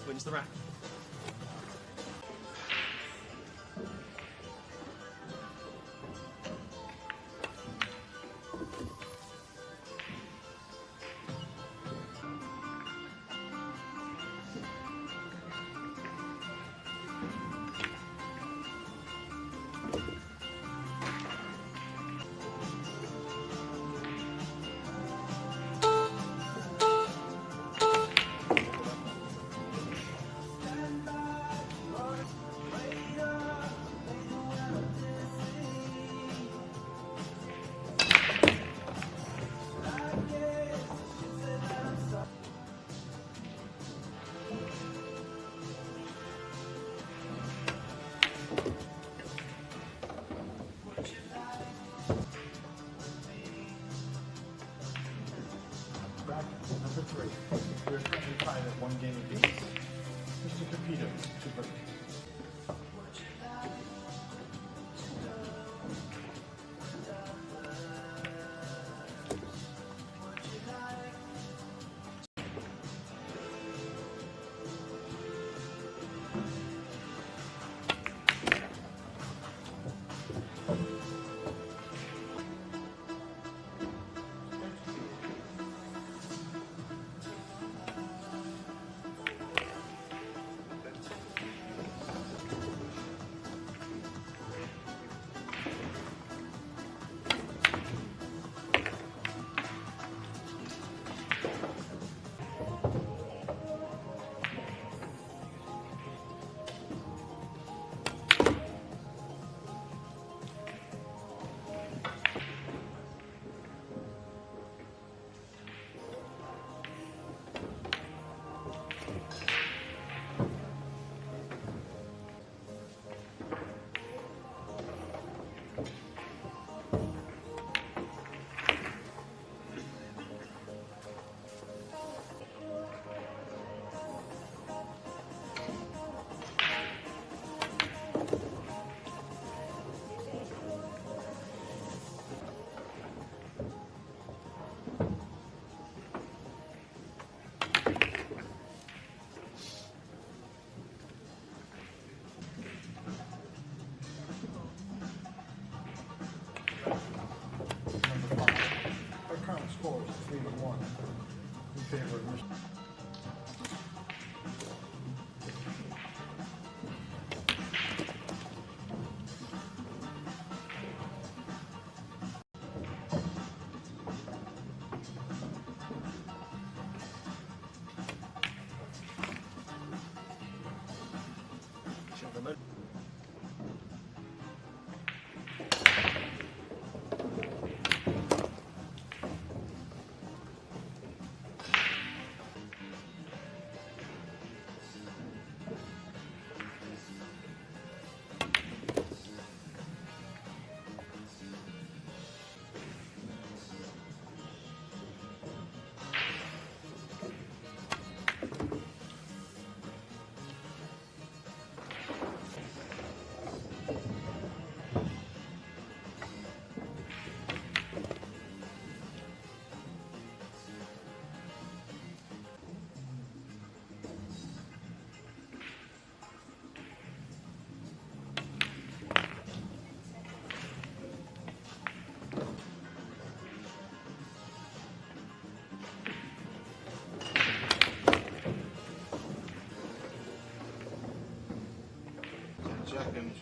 wins the round. Number 3. We're currently tied at 1 game apiece. Mr. Capito to break. Scores 3-1 in favor of Mr. Gentlemen. Seconds.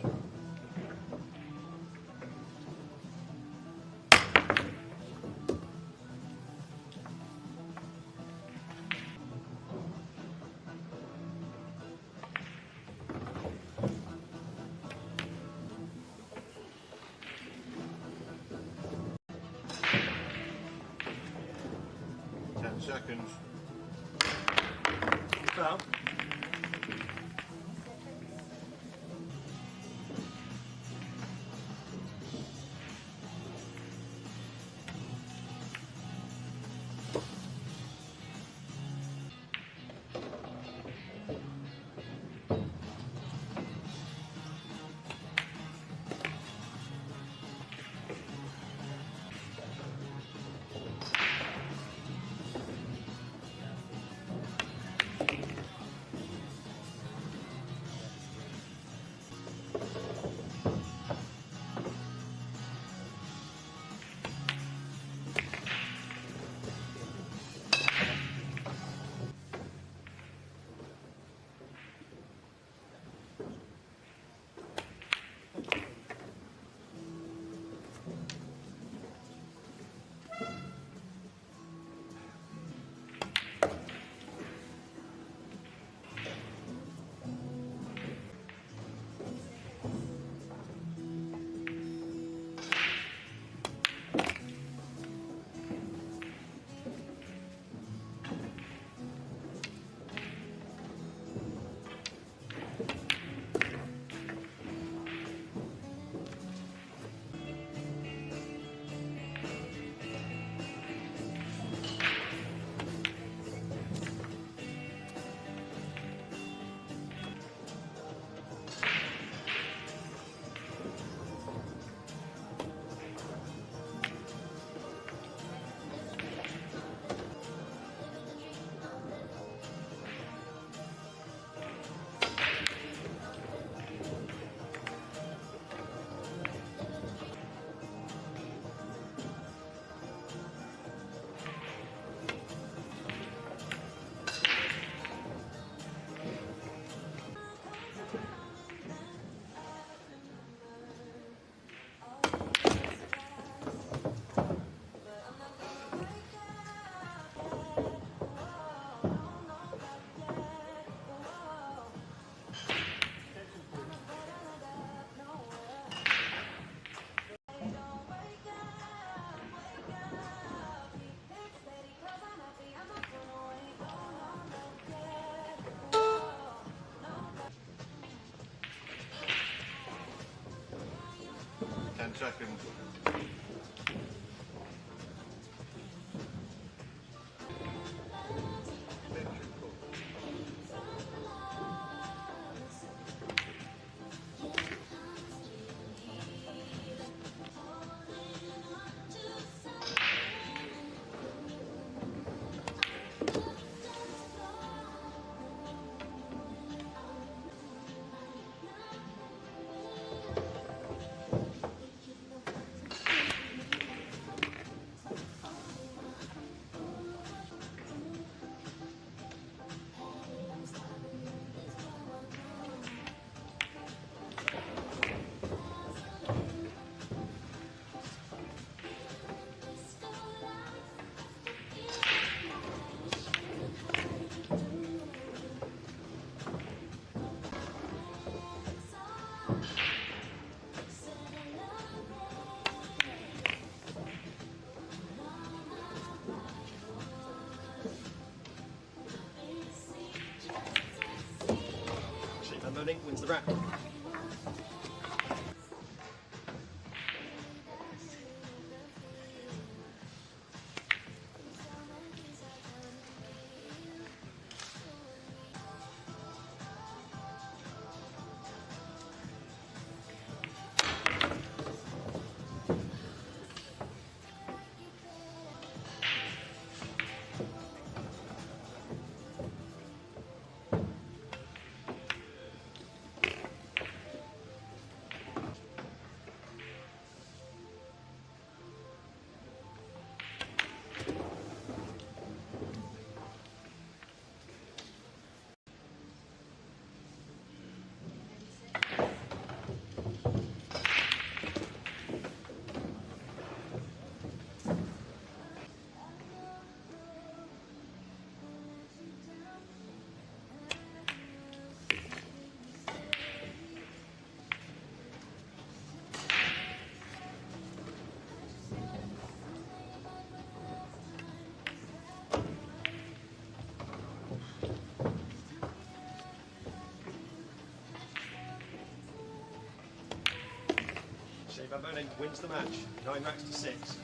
Seconds. Foul. Seconds. Boening wins the round. Boening wins the match, 9 racks to 6.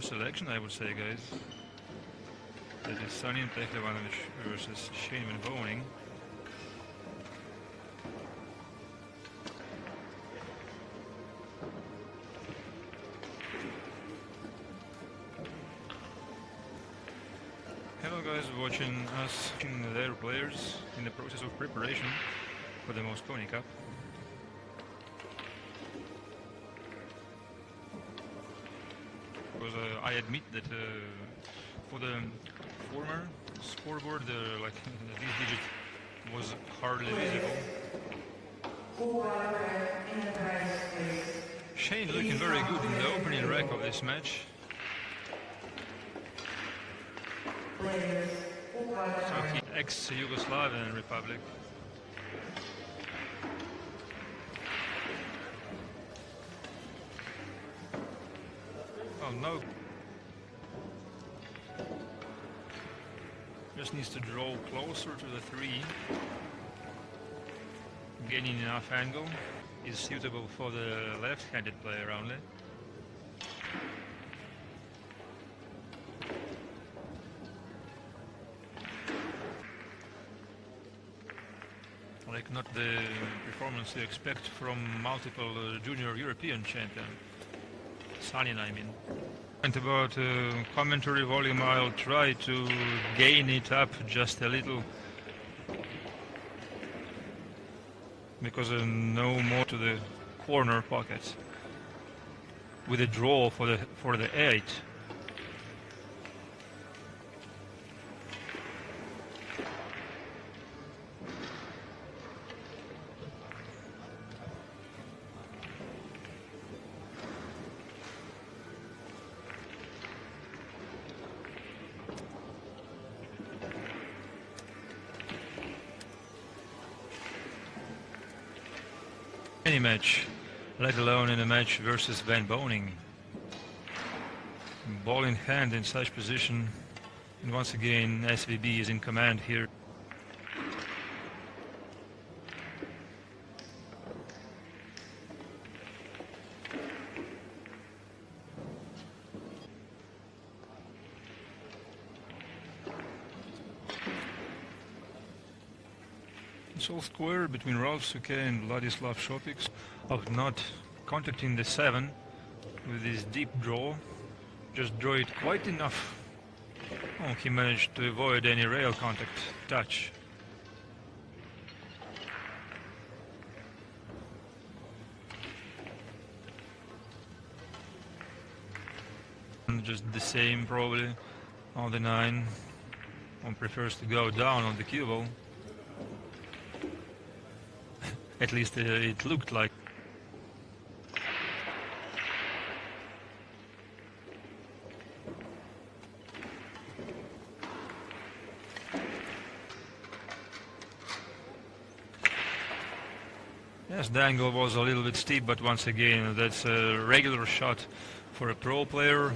selection, I would say, guys. That is Sanin Pehlevanovic versus Shane Van Boening. Hello guys watching us, their players in the process of preparation for the Moscone Cup. Because I admit that for the former scoreboard, like this digit was hardly visible. Shane looking very good in the opening rack of this match. So ex-Yugoslavian Republic. Oh no. Just needs to draw closer to the 3. Gaining enough angle is suitable for the left-handed player only. Like not the performance you expect from multiple junior European champion. Sanin, I mean. And about commentary volume, I'll try to gain it up just a little. Because no more to the corner pockets. With a draw for the 8. Any match, let alone in a match versus Van Boening. Ball in hand in such position, and once again SVB is in command here. It's all square between Ralph Suke and Vladislav Šopiks of not contacting the 7 with this deep draw. Just draw it quite enough. Oh, he managed to avoid any rail contact touch. And just the same probably on the 9. One prefers to go down on the cue ball. At least it looked like. Yes, the angle was a little bit steep, but once again, that's a regular shot for a pro player.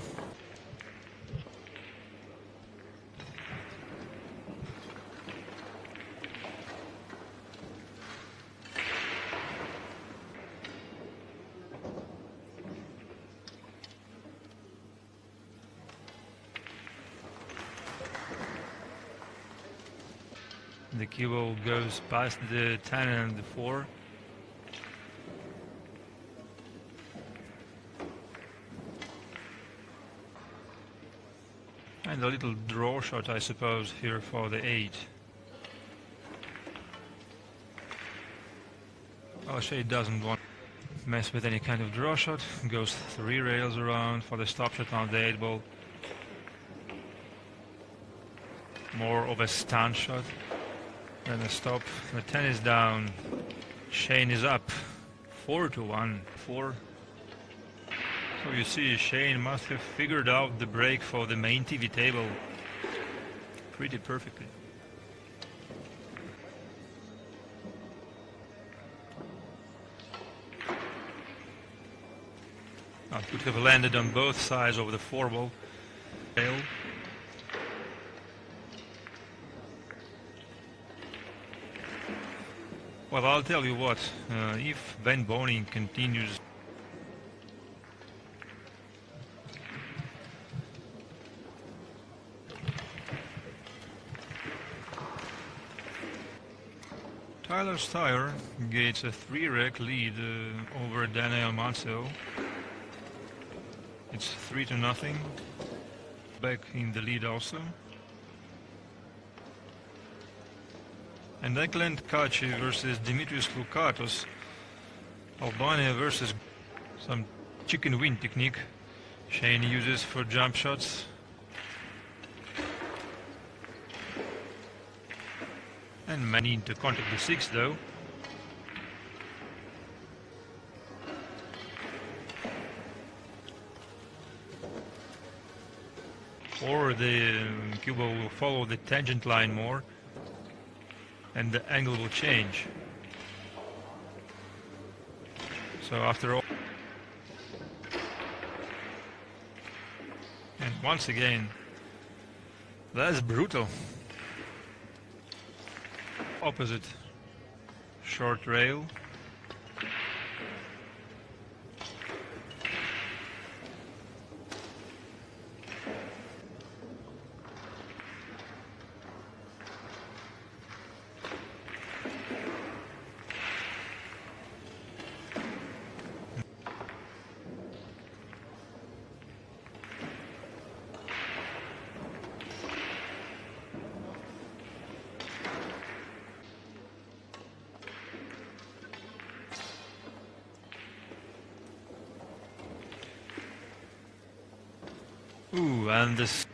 The cue ball goes past the 10 and the 4. And a little draw shot, I suppose, here for the 8. O'Shea doesn't want to mess with any kind of draw shot. Goes 3 rails around for the stop shot on the 8 ball. More of a stand shot. Then a stop. The 10 is down. Shane is up. 4-1. 4. So you see, Shane must have figured out the break for the main TV table pretty perfectly. It could have landed on both sides of the 4 ball. Well, I'll tell you what, if Van Boening continues Tyler Steyer gets a 3-rec lead over Daniel Manso. It's 3-0. Back in the lead also. And Ekland Kaci versus Dimitrios Lukatos. Albania versus some chicken wing technique Shane uses for jump shots. And may need to contact the 6 though. Or the Cuba will follow the tangent line more and the angle will change. So after all, and once again, that's brutal. Opposite short rail. Ooh, and this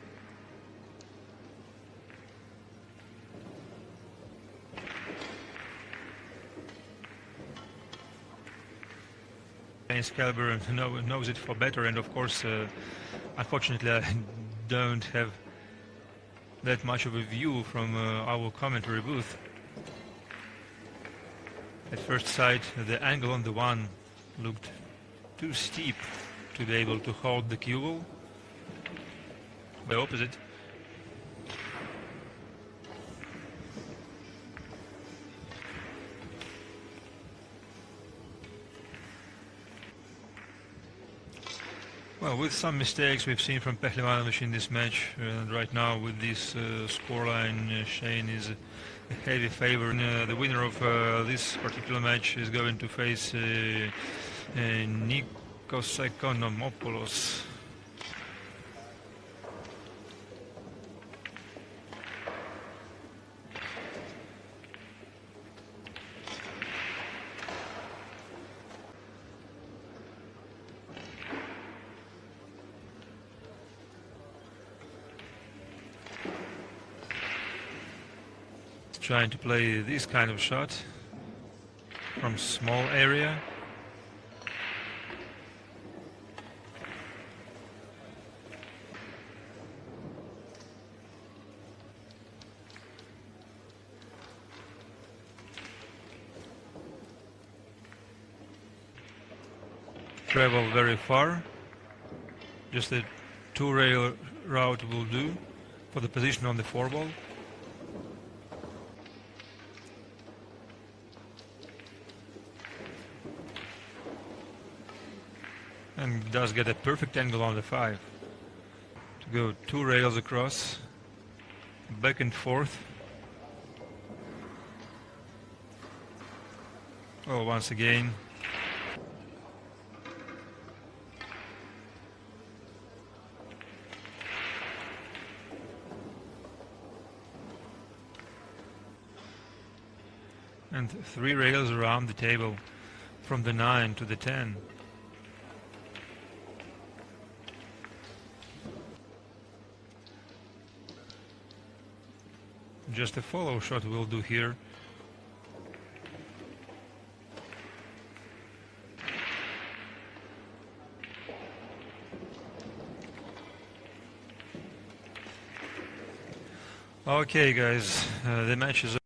Excalibur knows it for better, and of course, unfortunately, I don't have that much of a view from our commentary booth. At first sight, the angle on the one looked too steep to be able to hold the cue ball. The opposite. Well, with some mistakes we've seen from Pehlivanovich in this match, and right now with this scoreline, Shane is a heavy favor. The winner of this particular match is going to face Nikos Ekonomopoulos. Trying to play this kind of shot from small area. Travel very far. Just a 2-rail route will do for the position on the 4-ball. And does get a perfect angle on the 5. To go 2 rails across, back and forth. Well, once again. And 3 rails around the table, from the 9 to the 10. Just a follow shot will do here. Okay, guys, the match is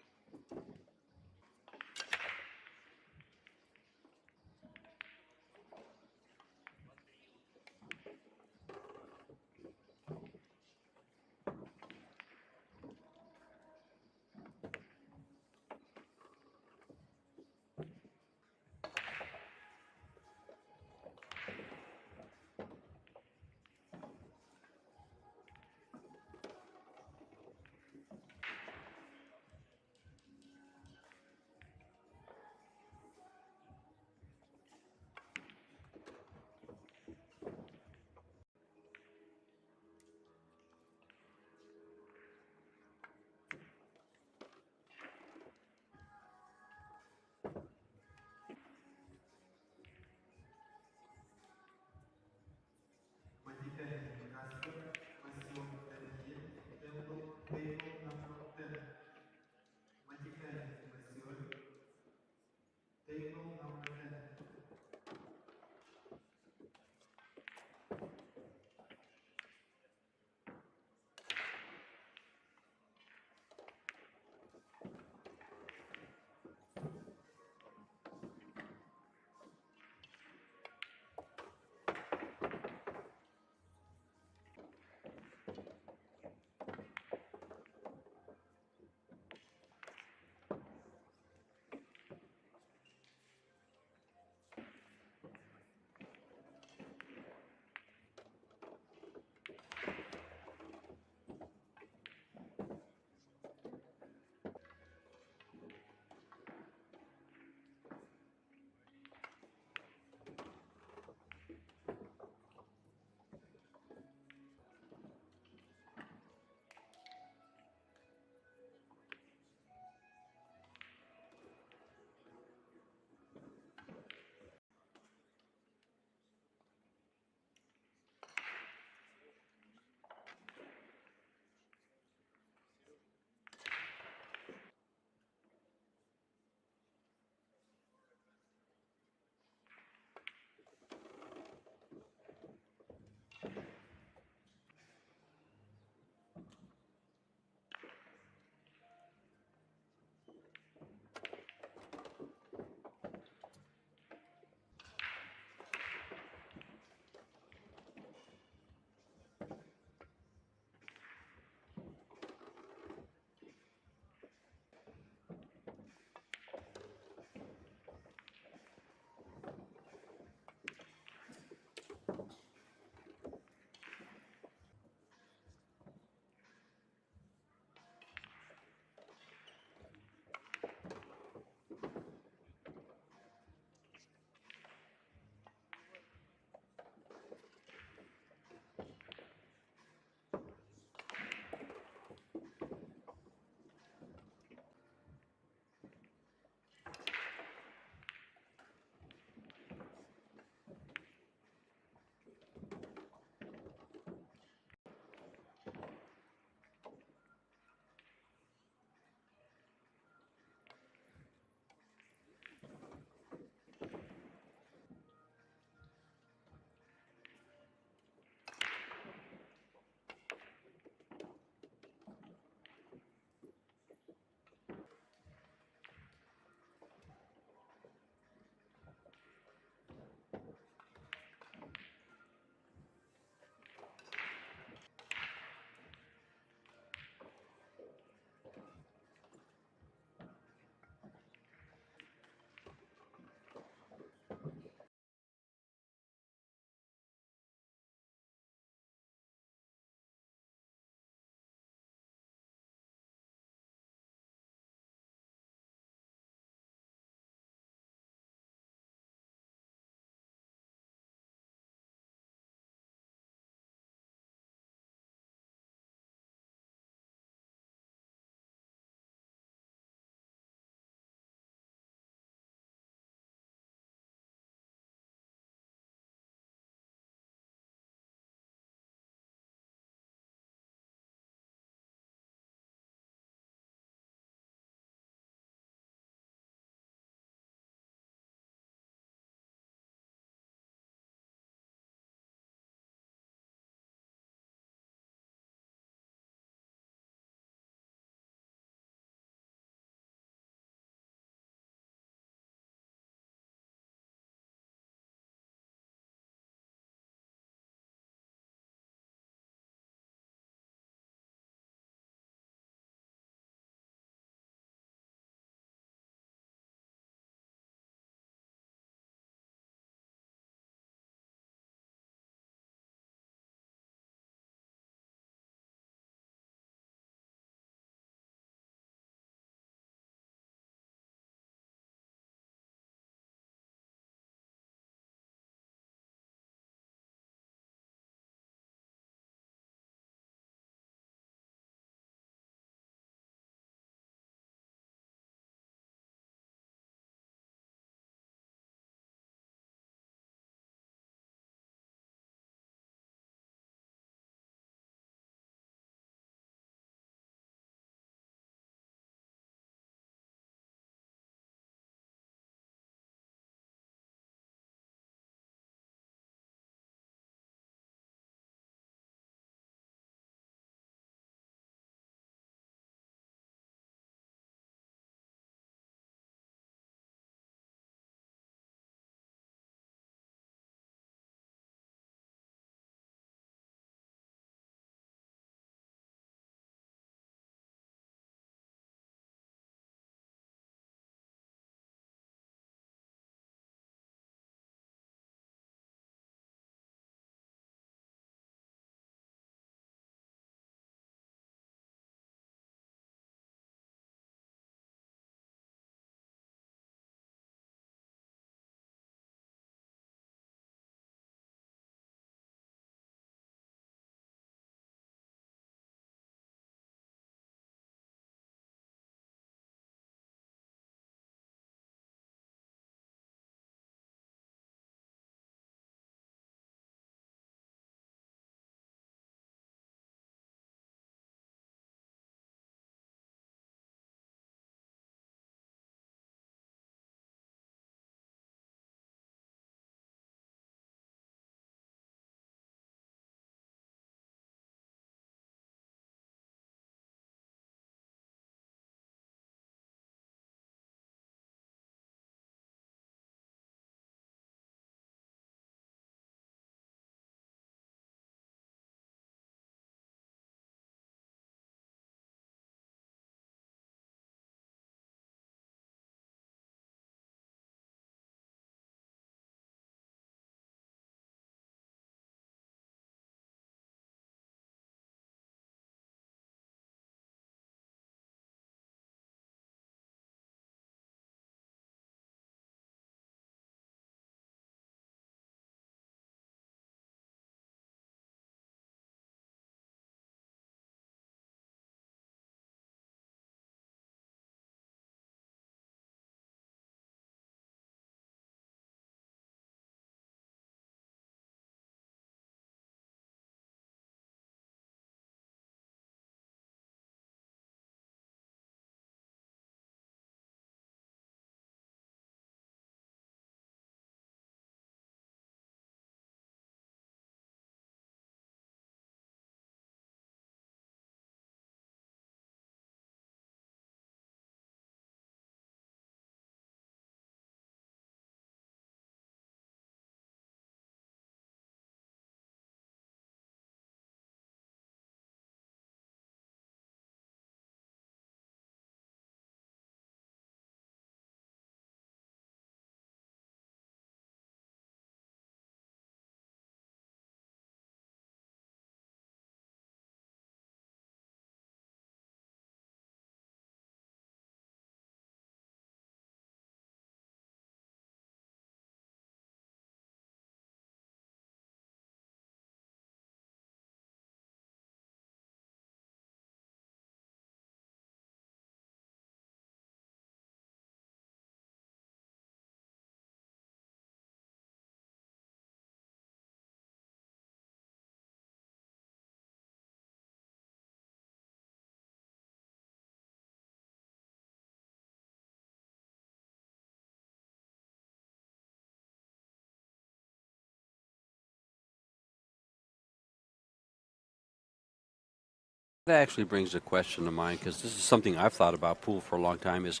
That actually brings a question to mind, because this is something I've thought about pool for a long time, is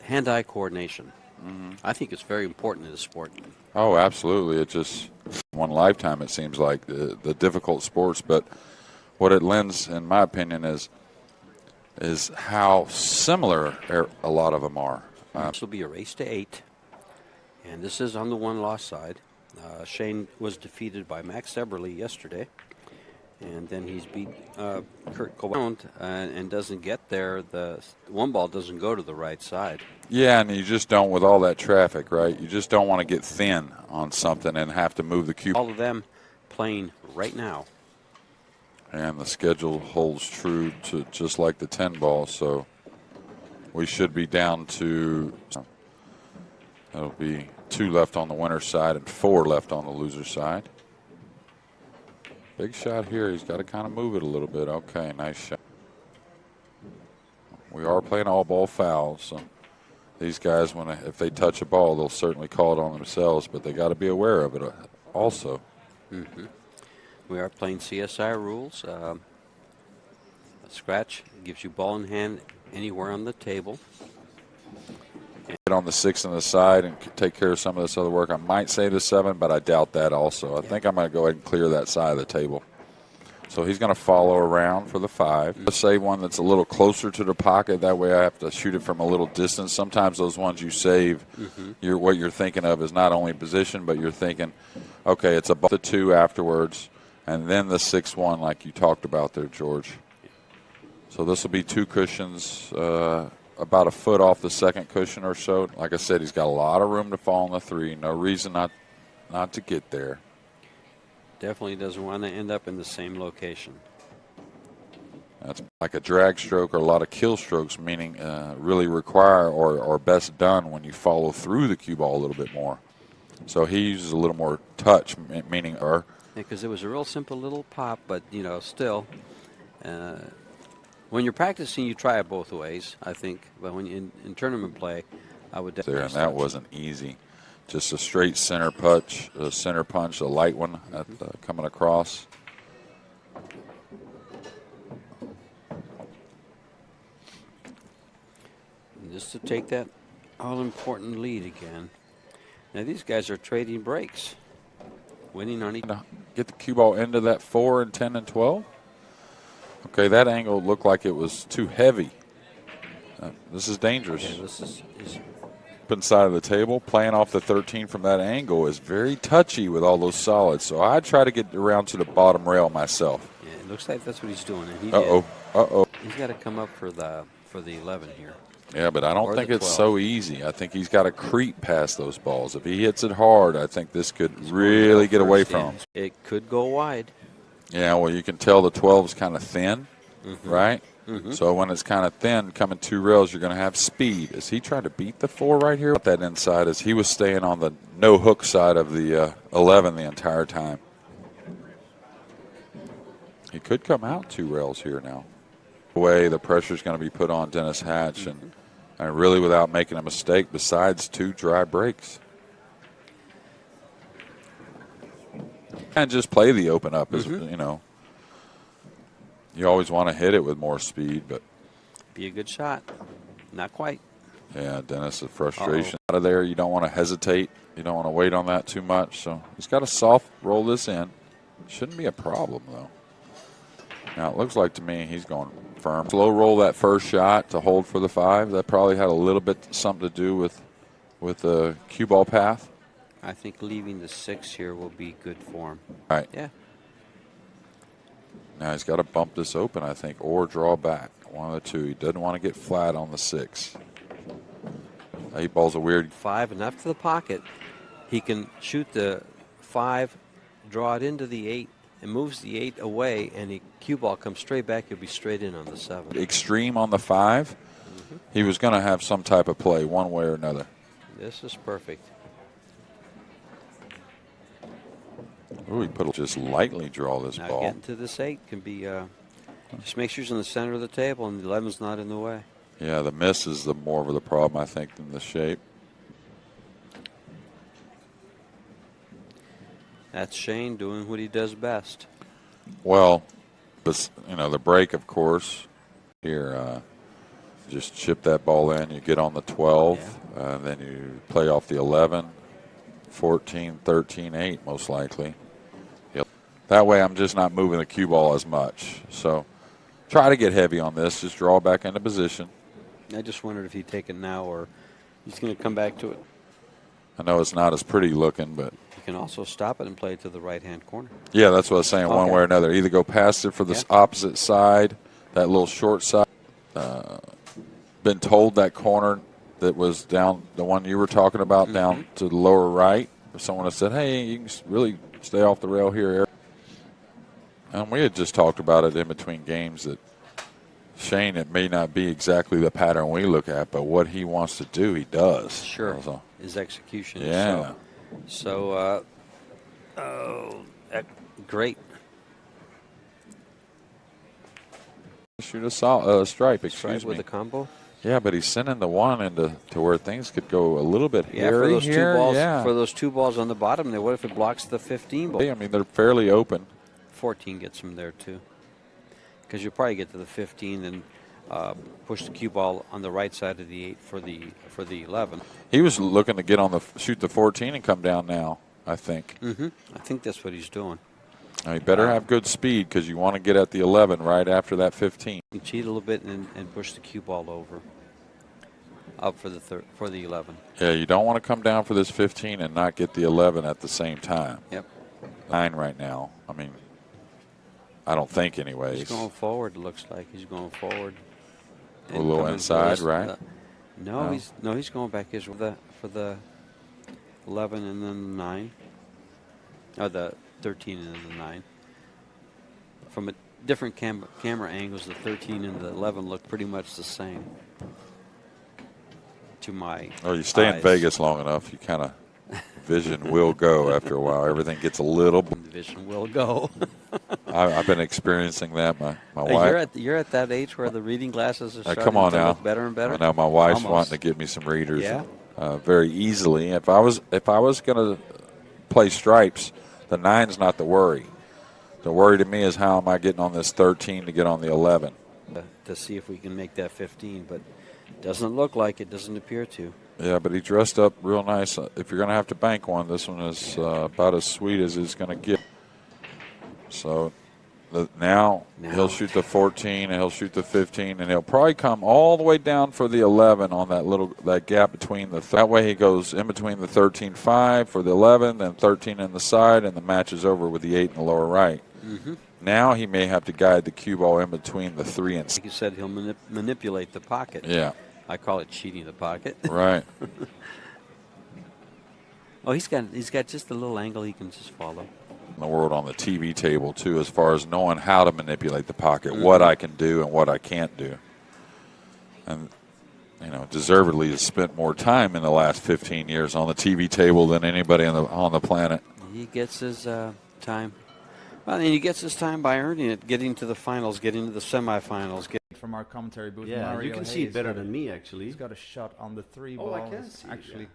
hand-eye coordination. I think it's very important in the sport. Oh, absolutely. It just one lifetime, it seems like, the difficult sports. But what it lends, in my opinion, is how similar a lot of them are. This will be a race to 8, and this is on the one-loss side. Shane was defeated by Max Eberly yesterday, and then he's beat Kurt Cobain and doesn't get there. The one ball doesn't go to the right side. Yeah, and you just don't, with all that traffic, right? You just don't want to get thin on something and have to move the cue. All of them playing right now. And the schedule holds true to just like the 10 ball, so we should be down to, that'll be 2 left on the winner's side and 4 left on the loser's side. Big shot here. He's got to kind of move it a little bit. Okay, nice shot. We are playing all ball fouls, so these guys, if they touch a ball, they'll certainly call it on themselves, but they got to be aware of it also. We are playing CSI rules. A scratch gives you ball in hand anywhere on the table. Get on the 6 on the side and take care of some of this other work. I might say the 7, but I doubt that also. I think I'm going to go ahead and clear that side of the table. So he's going to follow around for the 5. Let's say one that's a little closer to the pocket. That way I have to shoot it from a little distance. Sometimes those ones you save, what you're thinking of is not only position, but you're thinking, okay, it's above the 2 afterwards, and then the 6-1 like you talked about there, George. So this will be 2 cushions, about a foot off the second cushion or so. Like I said, he's got a lot of room to fall on the 3. No reason not to get there. Definitely doesn't want to end up in the same location. That's like a drag stroke or a lot of kill strokes, meaning really require or best done when you follow through the cue ball a little bit more. So he uses a little more touch, meaning because it was a real simple little pop, but still, when you're practicing, you try it both ways, I think. But when you in tournament play, I would definitely. There, and that wasn't easy. Just a straight center punch, a light one coming across. And just to take that all-important lead again. Now these guys are trading breaks, winning on each. Get the cue ball into that 4 and 10 and 12. Okay, that angle looked like it was too heavy. This is dangerous. Yeah, this is open side of the table. Playing off the 13 from that angle is very touchy with all those solids. So I try to get around to the bottom rail myself. Yeah, it looks like that's what he's doing. And he Uh-oh. He's got to come up for the 11 here. Yeah, but I don't think it's 12. so easy. I think he's got to creep past those balls. If he hits it hard, I think this could really get away from him. It could go wide. Yeah, well, you can tell the 12 is kind of thin, right? So when it's kind of thin, coming 2 rails, you're going to have speed. Is he trying to beat the 4 right here? That inside is he was staying on the no hook side of the 11 the entire time. He could come out 2 rails here now. Way the pressure's going to be put on Dennis Hatch, and really without making a mistake, besides 2 dry breaks. And just play the open up, as you always want to hit it with more speed, but be a good shot. Not quite. Yeah, Dennis, the frustration out of there. You don't want to hesitate. You don't want to wait on that too much. So he's got to soft roll this in. Shouldn't be a problem, though. Now, it looks like to me he's going firm. Slow roll that first shot to hold for the 5. That probably had a little bit something to do with the cue ball path. I think leaving the 6 here will be good for him. All right. Yeah. Now he's got to bump this open, I think, or draw back. One of the 2. He doesn't want to get flat on the 6. 8 ball's a weird. 5 and up to the pocket. He can shoot the 5, draw it into the 8, and moves the 8 away, and the cue ball comes straight back. He'll be straight in on the 7. Extreme on the 5. He was going to have some type of play one way or another. This is perfect. Ooh, he just lightly draw this now ball. Getting to this 8 can be, just make sure he's in the center of the table and the 11's not in the way. Yeah, the miss is the more of the problem, I think, than the shape. That's Shane doing what he does best. Well, But, you know, the break, of course. Here, just chip that ball in. You get on the 12, and then you play off the 11, 14, 13, 8, most likely. That way I'm just not moving the cue ball as much. So try to get heavy on this. Just draw back into position. I just wondered if he'd take it now or he's going to come back to it. I know it's not as pretty looking, but You can also stop it and play it to the right-hand corner. yeah, that's what I was saying, one Okay. way or another. Either go past it for the opposite side, that little short side. Been told that corner that was down, the one you were talking about, down to the lower right. Someone has said, hey, you can really stay off the rail here, Eric. And we had just talked about it in between games that Shane, it may not be exactly the pattern we look at, but what he wants to do, he does. Sure. So, His execution. yeah. Great. Shoot a stripe, excuse Strike me. with a combo. Yeah, but he's sending the one into to where things could go a little bit Yeah, for hairy those here. two balls. Yeah. For those two balls on the bottom there, what if it blocks the 15 ball? I mean, they're fairly open. 14 gets him there too, because you'll probably get to the 15 and push the cue ball on the right side of the 8 for the 11. He was looking to get on the shoot the 14 and come down now, I think. I think that's what he's doing. Now, you better have good speed because you want to get at the 11 right after that 15. You cheat a little bit and push the cue ball over. Up for the 11. Yeah, you don't want to come down for this 15 and not get the 11 at the same time. Yep. 9 right now. I mean, I don't think anyways. He's going forward. It looks like he's going forward. A little coming inside, for right? No, he's going back his for the 11 and then the 9. Or the 13 and then the 9. From a different camera angles, the 13 and the 11 look pretty much the same. To my Oh, you stay in eyes. Vegas long enough, you kind of vision will go after a while. Everything gets a little. The vision will go. I've been experiencing that. My wife. You're at that age where the reading glasses are starting Come on to now. look better and better. I know my wife's Almost. wanting to get me some readers. Yeah. Very easily. If I was going to play stripes, the 9's not the worry. The worry to me is how am I getting on this 13 to get on the 11. To see if we can make that 15, but doesn't look like it. Doesn't appear to. Yeah, but he dressed up real nice. If you're going to have to bank one, this one is about as sweet as it's going to get. So now he'll shoot the 14 and he'll shoot the 15 and he'll probably come all the way down for the 11 on that gap between the. That way he goes in between the 13-5 for the 11, then 13 in the side, and the match is over with the 8 in the lower right. Now he may have to guide the cue ball in between the 3 and 6. Like you said, he'll manipulate the pocket. Yeah. I call it cheating the pocket. Right. Oh, he's got just a little angle he can just follow. In the world on the TV table too, as far as knowing how to manipulate the pocket, what I can do and what I can't do. And deservedly has spent more time in the last 15 years on the TV table than anybody on the planet. He gets his time. Well, and he gets his time by earning it, getting to the finals, getting to the semifinals. From our commentary booth, Yeah, Mario you can Hayes see it better got than me, actually. He's got a shot on the 3 Oh, ball. I can see it, Actually, yeah.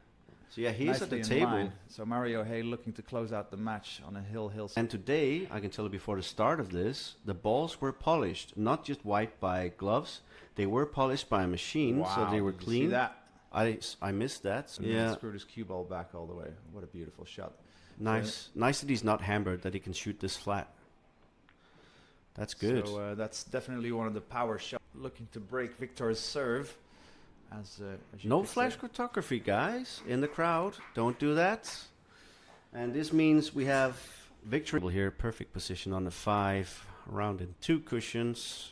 So yeah, he's at the nicely in table. line. So Mario Hay looking to close out the match on a hill. And today, I can tell you before the start of this, the balls were polished, not just wiped by gloves. They were polished by a machine, so they were did you clean. See that? I missed that. And then Yeah, screwed his cue ball back all the way. What a beautiful shot. nice that he's not hammered, that he can shoot this flat. That's good. So that's definitely one of the power shots. Looking to break Victor's serve. As you No could say. flash photography, guys, in the crowd. Don't do that. And this means we have victory here. Perfect position on the 5. Around in 2 cushions.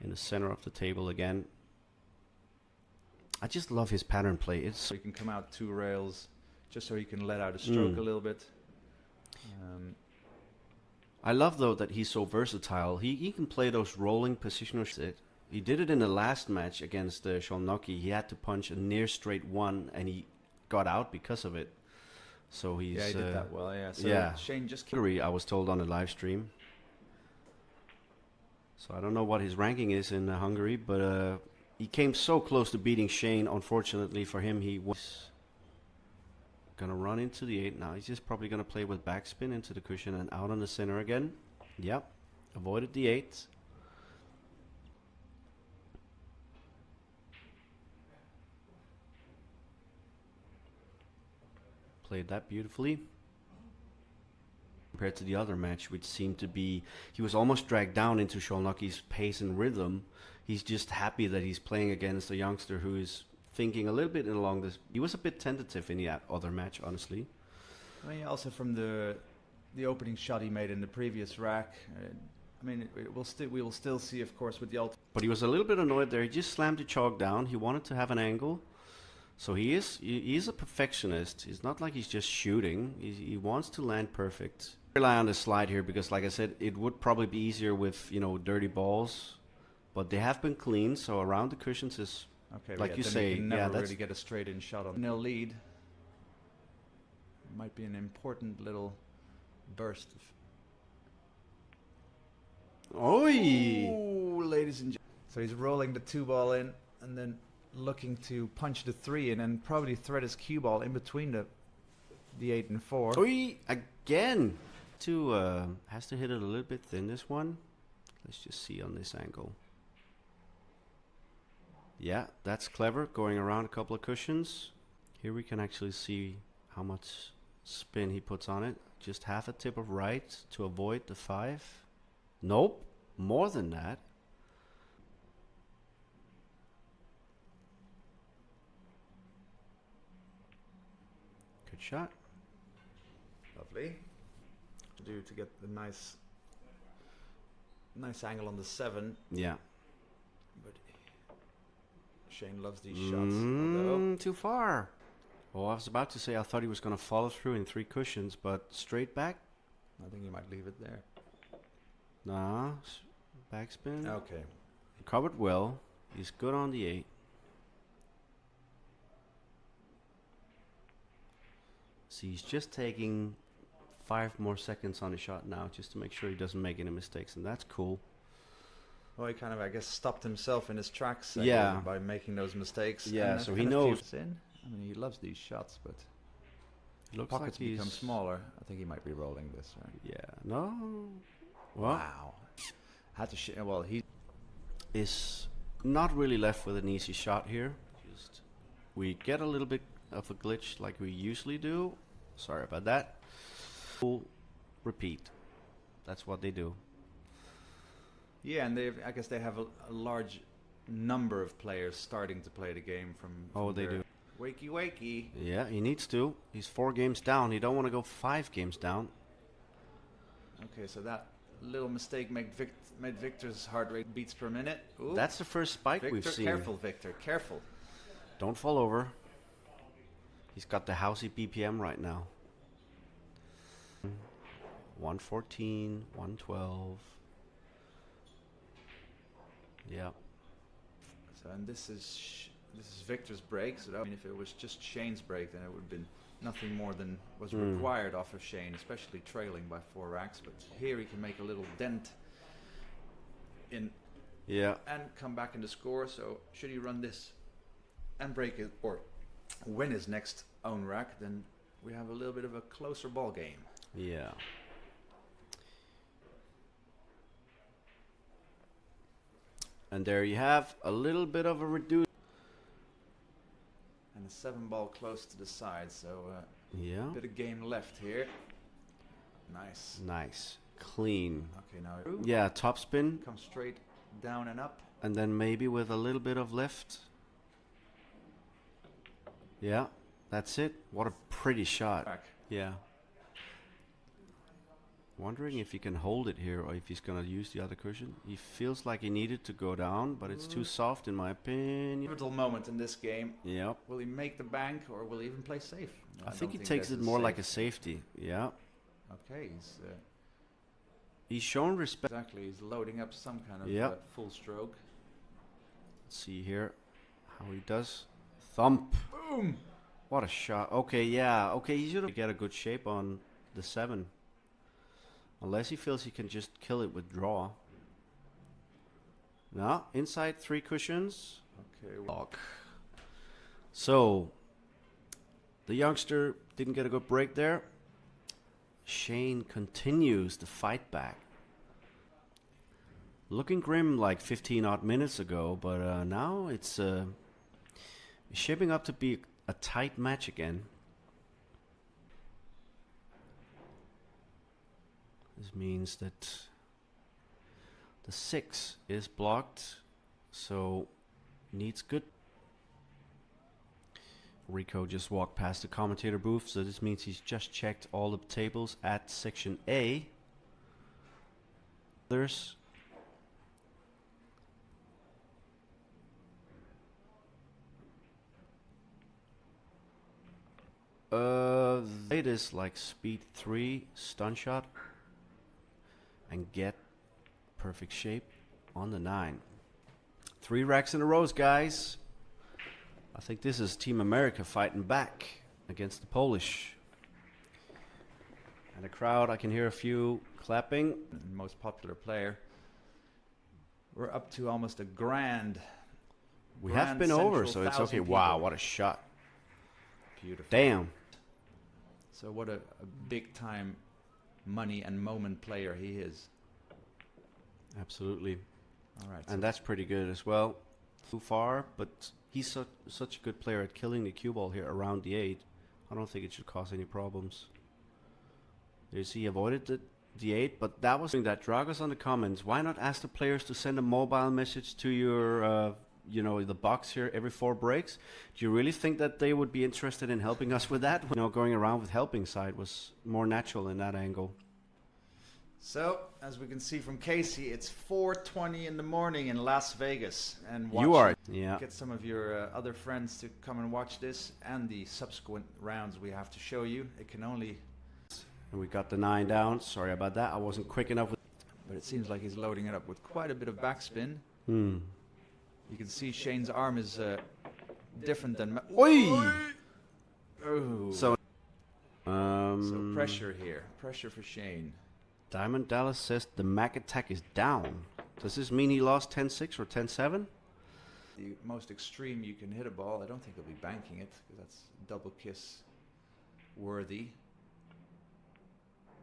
In the center of the table again. I just love his pattern play. It's So he can come out 2 rails, just so he can let out a stroke a little bit. I love, though, that he's so versatile. He can play those rolling positional shit. He did it in the last match against Sholnoki. He had to punch a near straight 1, and he got out because of it. So he's... Yeah, he did that well, yeah. So yeah. Shane just... I was told on the live stream. So I don't know what his ranking is in Hungary, but he came so close to beating Shane. Unfortunately for him, he was going to run into the 8 now. He's just probably going to play with backspin into the cushion and out on the center again. Yep. Avoided the 8. Played that beautifully. Compared to the other match, which seemed to be, he was almost dragged down into Szolnoki's pace and rhythm. He's just happy that he's playing against a youngster who is thinking a little bit along this. He was a bit tentative in the other match, honestly. I mean, also from the opening shot he made in the previous rack. I mean, we will still see, of course, with the ult. But he was a little bit annoyed there. He just slammed the chalk down. He wanted to have an angle. So he is a perfectionist. It's not like he's just shooting. He wants to land perfect. Rely on the slide here because, like I said, it would probably be easier with, you know, dirty balls. But they have been clean, so around the cushions is, Okay, like yeah, you then say, you can yeah, never that's really get a straight-in shot on nil lead. Might be an important little burst. Oi! Ooh, ladies and gentlemen. So he's rolling the 2 ball in and then looking to punch the 3 in and probably thread his cue ball in between the 8 and 4. Oi! Again! Has to hit it a little bit thin, this one. Let's just see on this angle. Yeah, that's clever, going around a couple of cushions. Here we can actually see how much spin he puts on it. Just half a tip of right to avoid the 5. Nope, more than that. Good shot. Lovely. To do to get the nice angle on the 7. Yeah. But Shane loves these shots. Although Too far. Oh, I was about to say I thought he was going to follow through in 3 cushions, but straight back? I think he might leave it there. Nah, backspin. Okay. Covered well. He's good on the 8. See, he's just taking 5 more seconds on his shot now just to make sure he doesn't make any mistakes, and that's cool. Well, he kind of, I guess, stopped himself in his tracks Yeah. by making those mistakes. Yeah, and so that he kind of knows. feels in. I mean, he loves these shots, but Looks pockets like he's become smaller. I think he might be rolling this, right? Yeah, no. Well, Wow. Had to well, he is not really left with an easy shot here. Just we get a little bit of a glitch like we usually do. Sorry about that. Full repeat. That's what they do. Yeah, and I guess they have a large number of players starting to play the game from Oh, they their do. Wakey, wakey. Yeah, he needs to. He's 4 games down. He don't want to go 5 games down. Okay, so that little mistake made Victor's heart rate beats per minute. Ooh. That's the first spike Victor, we've seen. careful, Victor, careful. Don't fall over. He's got the housey BPM right now. 114, 112. Yeah. So, and this is Victor's break. So, I mean, if it was just Shane's break, then it would have been nothing more than was required off of Shane, especially trailing by 4 racks. But here he can make a little dent in Yeah. and come back in the score. So, should he run this and break it or win his next own rack, then we have a little bit of a closer ball game. Yeah. And there you have a little bit of a reduce. And a 7 ball close to the side. So, Yeah. bit of game left here. Nice. Nice. Clean. Okay, now Yeah, top spin. come straight down and up. And then maybe with a little bit of lift. Yeah, that's it. What a pretty shot. Back. Yeah. Wondering if he can hold it here or if he's going to use the other cushion. He feels like he needed to go down, but it's too soft in my opinion. Pivotal moment in this game. Yep. Will he make the bank or will he even play safe? I think he don't takes there's it more like a safety. Yeah. Okay, He's shown respect. exactly. He's loading up some kind of Yep. full stroke. Let's see here how he does. Thump. Boom! What a shot. Okay, yeah. Okay, he should get a good shape on the 7. Unless he feels he can just kill it with draw. No, inside 3 cushions. Okay. Lock. So, the youngster didn't get a good break there. Shane continues to fight back. looking grim like 15 odd minutes ago, but now it's shaping up to be a tight match again. This means that the 6 is blocked, so needs good. Rico just walked past the commentator booth, so this means he's just checked all the tables at section A. There's it is like speed 3 stun shot and get perfect shape on the 9. 3 racks in a row, guys. I think this is Team America fighting back against the Polish. And the crowd, I can hear a few clapping. Most popular player. We're up to almost a grand. We have been over, so it's okay. Wow, what a shot. Beautiful. Damn. So what a big time money and moment player he is. Absolutely. All right. And that's pretty good as well. Too far, but he's such a good player at killing the cue ball here around the 8. I don't think it should cause any problems. There's he avoided the 8, but that was that. Dragos on the comments. Why not ask the players to send a mobile message to your, the box here every 4 breaks? Do you really think that they would be interested in helping us with that? Going around with helping side was more natural in that angle. So, as we can see from Casey, it's 4:20 in the morning in Las Vegas. And get some of your other friends to come and watch this and the subsequent rounds we have to show you. It can only... And we got the 9 down. Sorry about that. I wasn't quick enough with... But it seems like he's loading it up with quite a bit of backspin. Hmm. You can see Shane's arm is different than... Oi! Oh. So pressure here. Pressure for Shane. Diamond Dallas says the Mac attack is down. Does this mean he lost 10-6 or 10-7? The most extreme you can hit a ball. I don't think he'll be banking it, because that's double kiss worthy.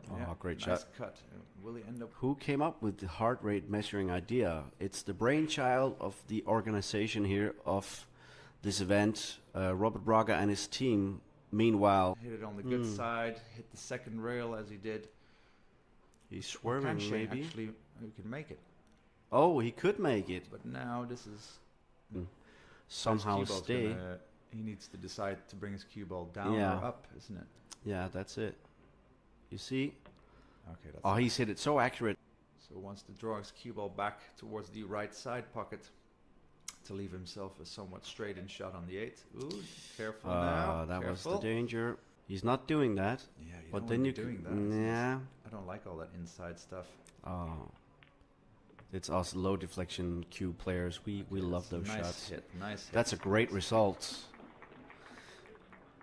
Oh, Yeah, great nice shot. cut. Will he end up... Who came up with the heart rate measuring idea? It's the brainchild of the organization here of this event, Robert Braga and his team. Meanwhile, Hit it on the good side, hit the second rail as he did. he's swerving Can Shane maybe. actually, he can make it. Oh, he could make it. But now this is... Somehow his cue ball's stay. he needs to decide to bring his cue ball down Yeah. or up, isn't it? Yeah, that's it. You see? Okay, that's Oh, he's hit it so accurate. So wants to draw his cue ball back towards the right side pocket to leave himself a somewhat straight-in shot on the 8. Ooh, careful now. That careful. was the danger. He's not doing that. Yeah, you But don't then wanna you be doing that. Yeah. I don't like all that inside stuff. Oh. It's us low deflection cube players. We love That's a those nice shots. hit, nice hit. That's a great result.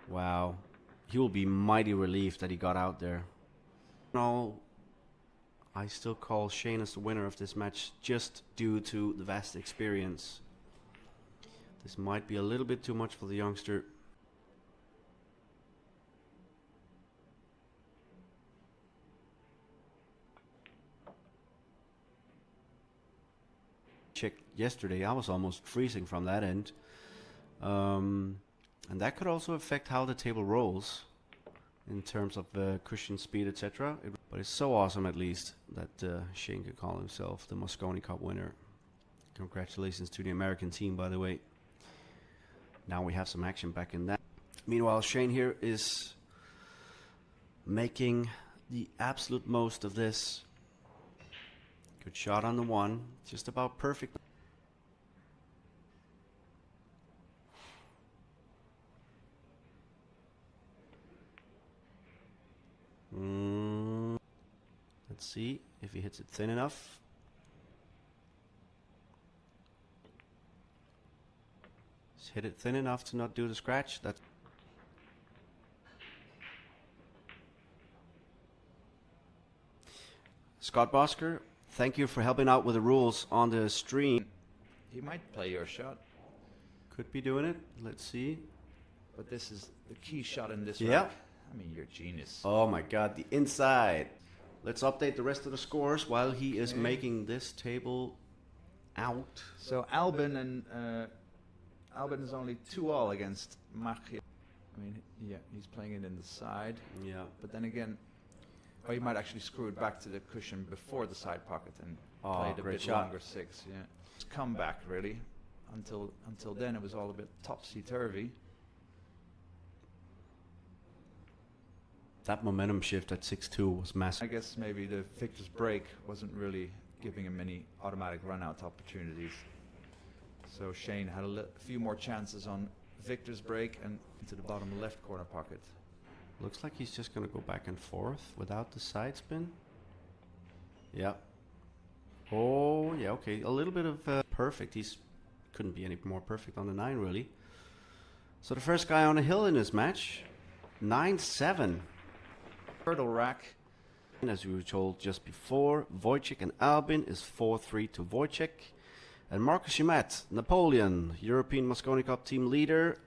Wow. He will be mighty relieved that he got out there. No, I still call Shane as the winner of this match just due to the vast experience. This might be a little bit too much for the youngster. Checked yesterday, I was almost freezing from that end. And that could also affect how the table rolls in terms of cushion speed, etc. But it's so awesome, at least, that Shane could call himself the Mosconi Cup winner. Congratulations to the American team, by the way. Now we have some action back in that. Meanwhile, Shane here is making the absolute most of this. Good shot on the 1, just about perfect. Let's see if he hits it thin enough. Just hit it thin enough to not do the scratch. That's Scott Bosker, thank you for helping out with the rules on the stream. He might play your shot, Could be doing it. Let's see. but this is the key shot in this Yeah. rack. I mean, you're a genius. Oh my god, the inside. Let's update the rest of the scores while he is making this table out. So Albin is only 2-all against Machia. I mean, yeah, he's playing it in the side. Yeah. But then again, or you might actually screw it back to the cushion before the side pocket and Oh, play it a great bit shot. longer 6. Yeah, it's comeback really. Until then, it was all a bit topsy-turvy. That momentum shift at 6-2 was I massive. guess maybe the Victor's break wasn't really giving him any automatic run-out opportunities. So Shane had a few more chances on Victor's break and into the bottom left corner pocket. Looks like he's just going to go back and forth without the side spin. Yeah. Oh, yeah, okay. A little bit of perfect. He's couldn't be any more perfect on the 9, really. So the first guy on the hill in this match, 9-7. Turtle rack. And as we were told just before, Wojciech and Albin is 4-3 to Wojciech. And Marcus Schmidt, Napoleon, European Mosconi Cup team leader.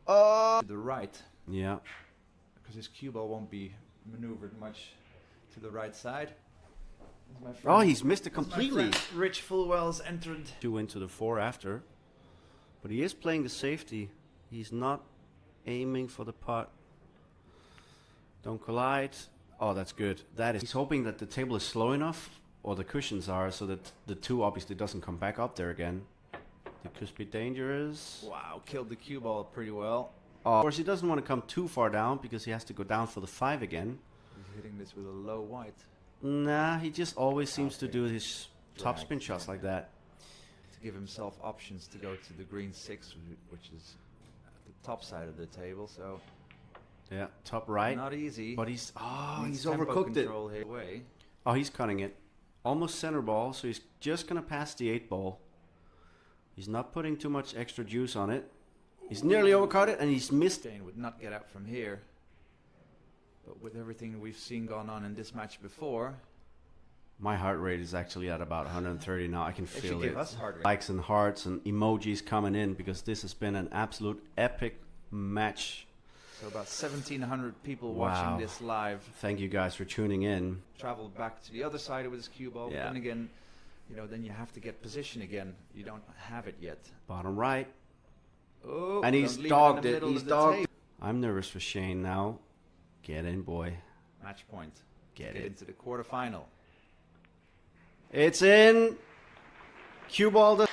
To the right, Yeah. because his cue ball won't be maneuvered much to the right side. As my Oh, friend- he's missed it as my completely. friend Rich Fullwell's entered. 2 into the 4 after. But he is playing the safety. He's not aiming for the pot. Don't collide. Oh, that's good. That is. He's hoping that the table is slow enough, or the cushions are, so that the 2 obviously doesn't come back up there again. It could be dangerous. Wow, killed the cue ball pretty well. Of course, he doesn't want to come too far down because he has to go down for the 5 again. He's hitting this with a low white Nah, he just always seems to do his top Drag, spin shots yeah. like that. to give himself options to go to the green 6, which is at the top side of the table. So Yeah, top right. not easy. But he's Needs he's tempo overcooked it. control here. Away. Oh, he's cutting it. Almost center ball, so he's just gonna pass the 8 ball. He's not putting too much extra juice on it. He's nearly overcut it, and he's missed it. Shane would not get out from here. But with everything we've seen gone on in this match before, My heart rate is actually at about 130 now. I can they should feel give it. us heart rate. Likes and hearts and emojis coming in because this has been an absolute epic match. So about 1,700 people Wow. watching this live. Thank you guys for tuning in. Traveled back to the other side with his cue ball. Yeah. Then again, then you have to get position again. You don't have it yet. Bottom right. Oh, And he's don't leave in dogged the it. middle He's of the dogged. table. I'm nervous for Shane now. Get in, boy. Match point. Get Get it. into the quarterfinal. It's in. Cue ball.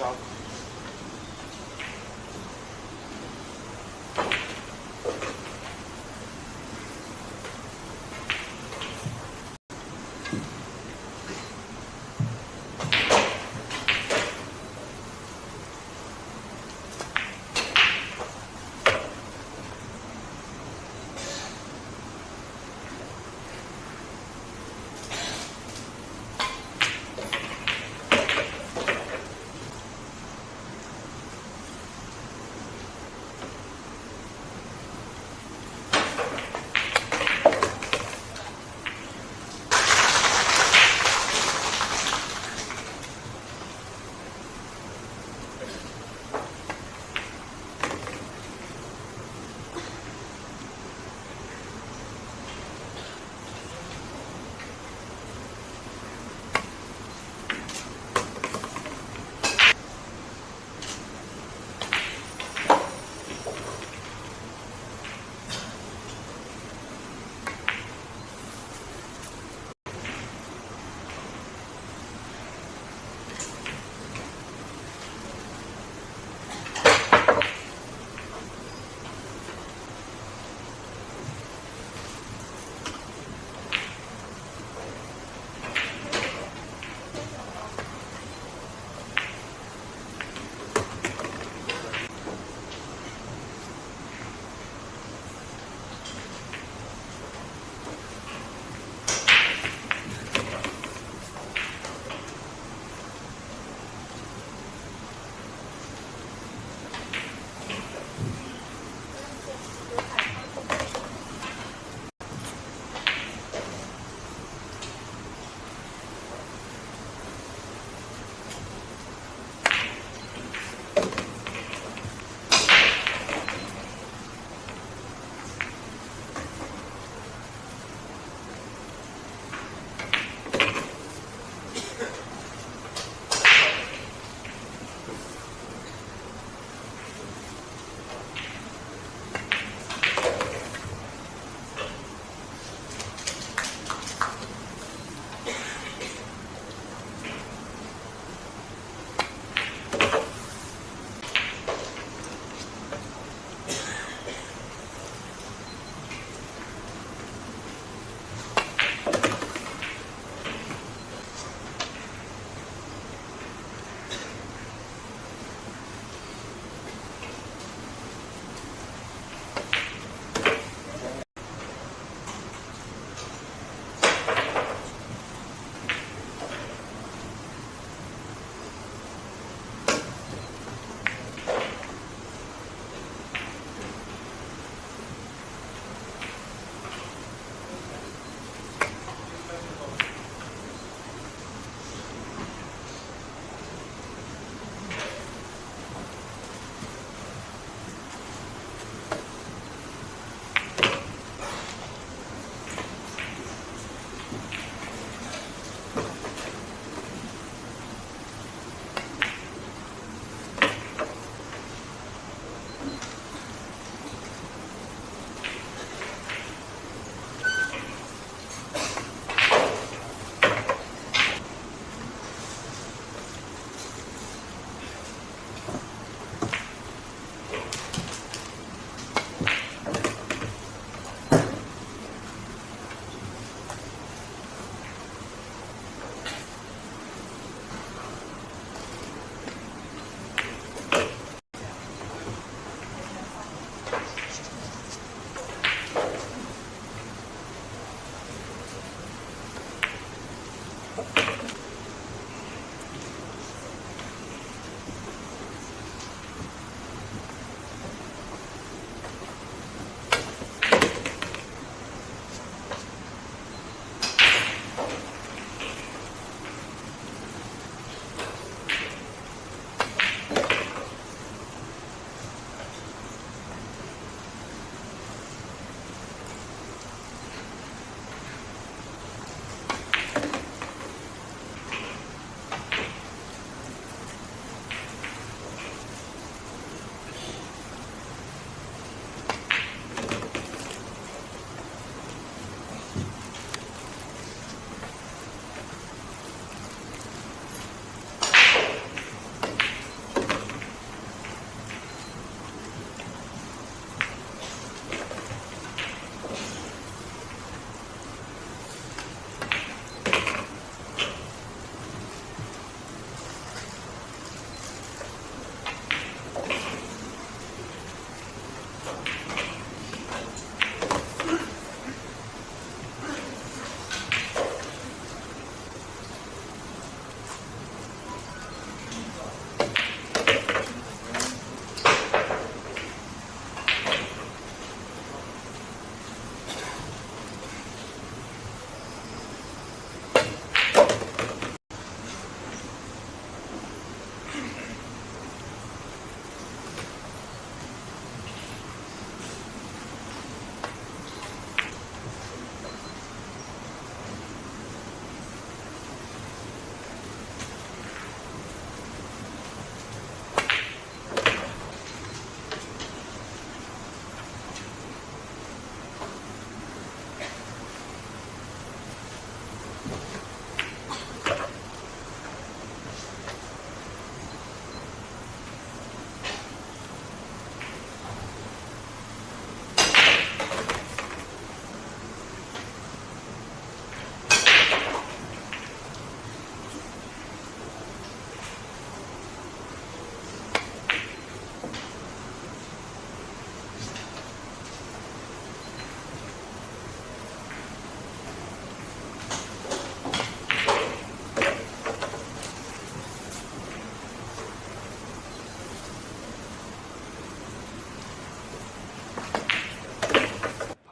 shot.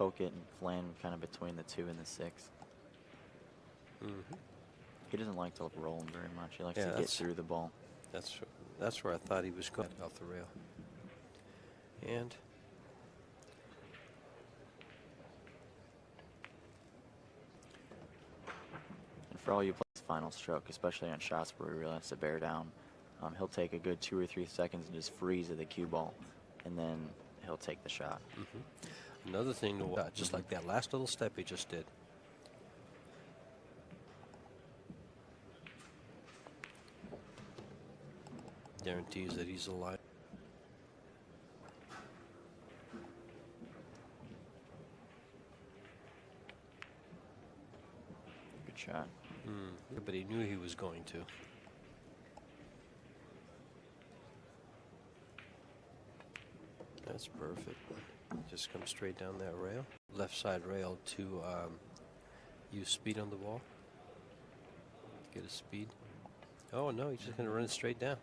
poke it and Flynn kind of between the 2 and the 6. He doesn't like to roll him very much. He likes to get through the ball. That's where I thought he was going off the rail. And For all you players, final stroke, especially on shots where he really has to bear down, he'll take a good 2 or 3 seconds and just freeze at the cue ball, and then he'll take the shot. another thing to watch, just like that last little step he just did. Guarantees that he's alive. Good shot. But he knew he was going to. That's perfect. Just come straight down that rail. Left side rail to use speed on the ball. Get his speed. Oh no, he's just going to run it straight down.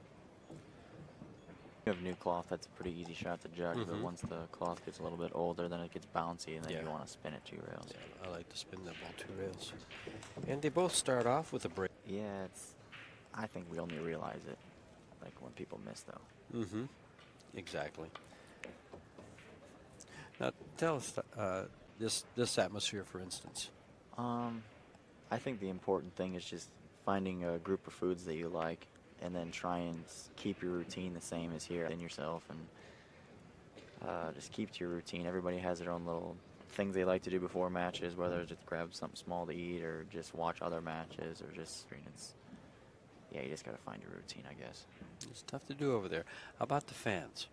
You have new cloth, that's a pretty easy shot to judge, but once the cloth gets a little bit older, then it gets bouncy, and then you want to spin it 2 rails. Yeah, I like to spin that ball 2 rails. And they both start off with a break. Yeah, I think we only realize it, like, when people miss, though. Exactly. Now, tell us this atmosphere, for instance. I think the important thing is just finding a group of foods that you like, and then try and keep your routine the same as here in yourself, and just keep to your routine. Everybody has their own little things they like to do before matches, whether it's just grab something small to eat or just watch other matches or just yeah, you just got to find your routine, I guess. It's tough to do over there. How about the fans?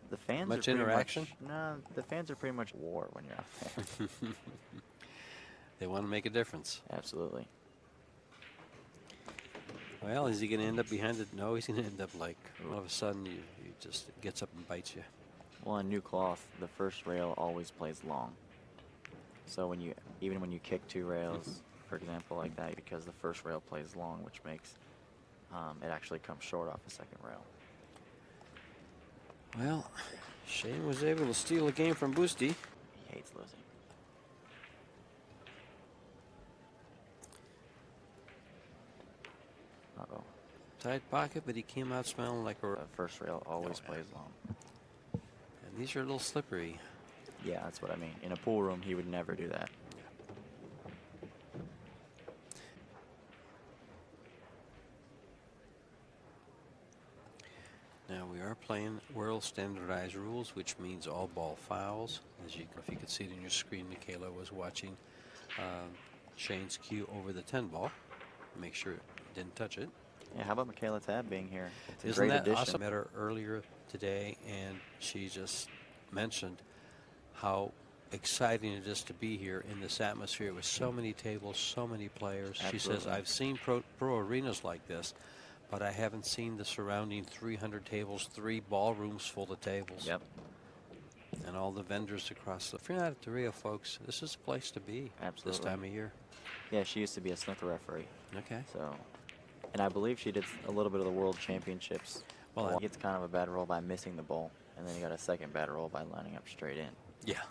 The fans Much are pretty interaction? No, the fans are pretty much war when you're out there. They want to make a difference. Absolutely. Well, is he going to end up behind it? No, he's going to end up like all of a sudden he just gets up and bites you. Well, on new cloth, the first rail always plays long. So even when you kick 2 rails, for example, like that, because the first rail plays long, which makes it actually come short off the second rail. Well, Shane was able to steal a game from Boosty. He hates losing. Uh-oh. Tight pocket, but he came out smelling like a... The first rail always plays long. And these are a little slippery. Yeah, that's what I mean. In a pool room, he would never do that. Now we are playing world standardized rules, which means all ball fouls. As you, if you could see it in your screen, Michaela was watching Shane's cue over the 10 ball. Make sure it didn't touch it. Yeah, how about Michaela Tab being here? It's a Isn't great that addition. awesome? I met her earlier today, and she just mentioned how exciting it is to be here in this atmosphere with so many tables, so many players. Absolutely. She says, I've seen pro arenas like this, but I haven't seen the surrounding 300 tables, 3 ballrooms full of tables. Yep. And all the vendors across the... If you're not at the Rio, folks, this is a place to be. Absolutely. This time of year. Yeah, she used to be a snooker referee. Okay. So, and I believe she did a little bit of the World Championships. Well, he gets kind of a bad roll by missing the ball, and then he got a second bad roll by lining up straight in. Yeah.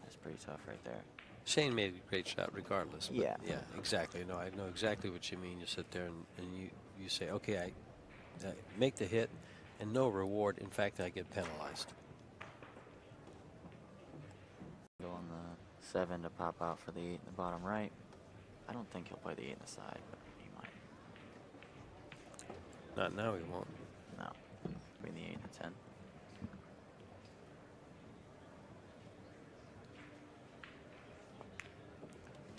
That's pretty tough right there. Shane made a great shot regardless. But Yeah. Yeah, exactly. No, I know exactly what you mean. You sit there and you say, okay, I make the hit and no reward. In fact, I get penalized. Go on the 7 to pop out for the 8 in the bottom right. I don't think he'll play the 8 in the side, but he might. Not now, he won't. No. Between the 8 and the 10.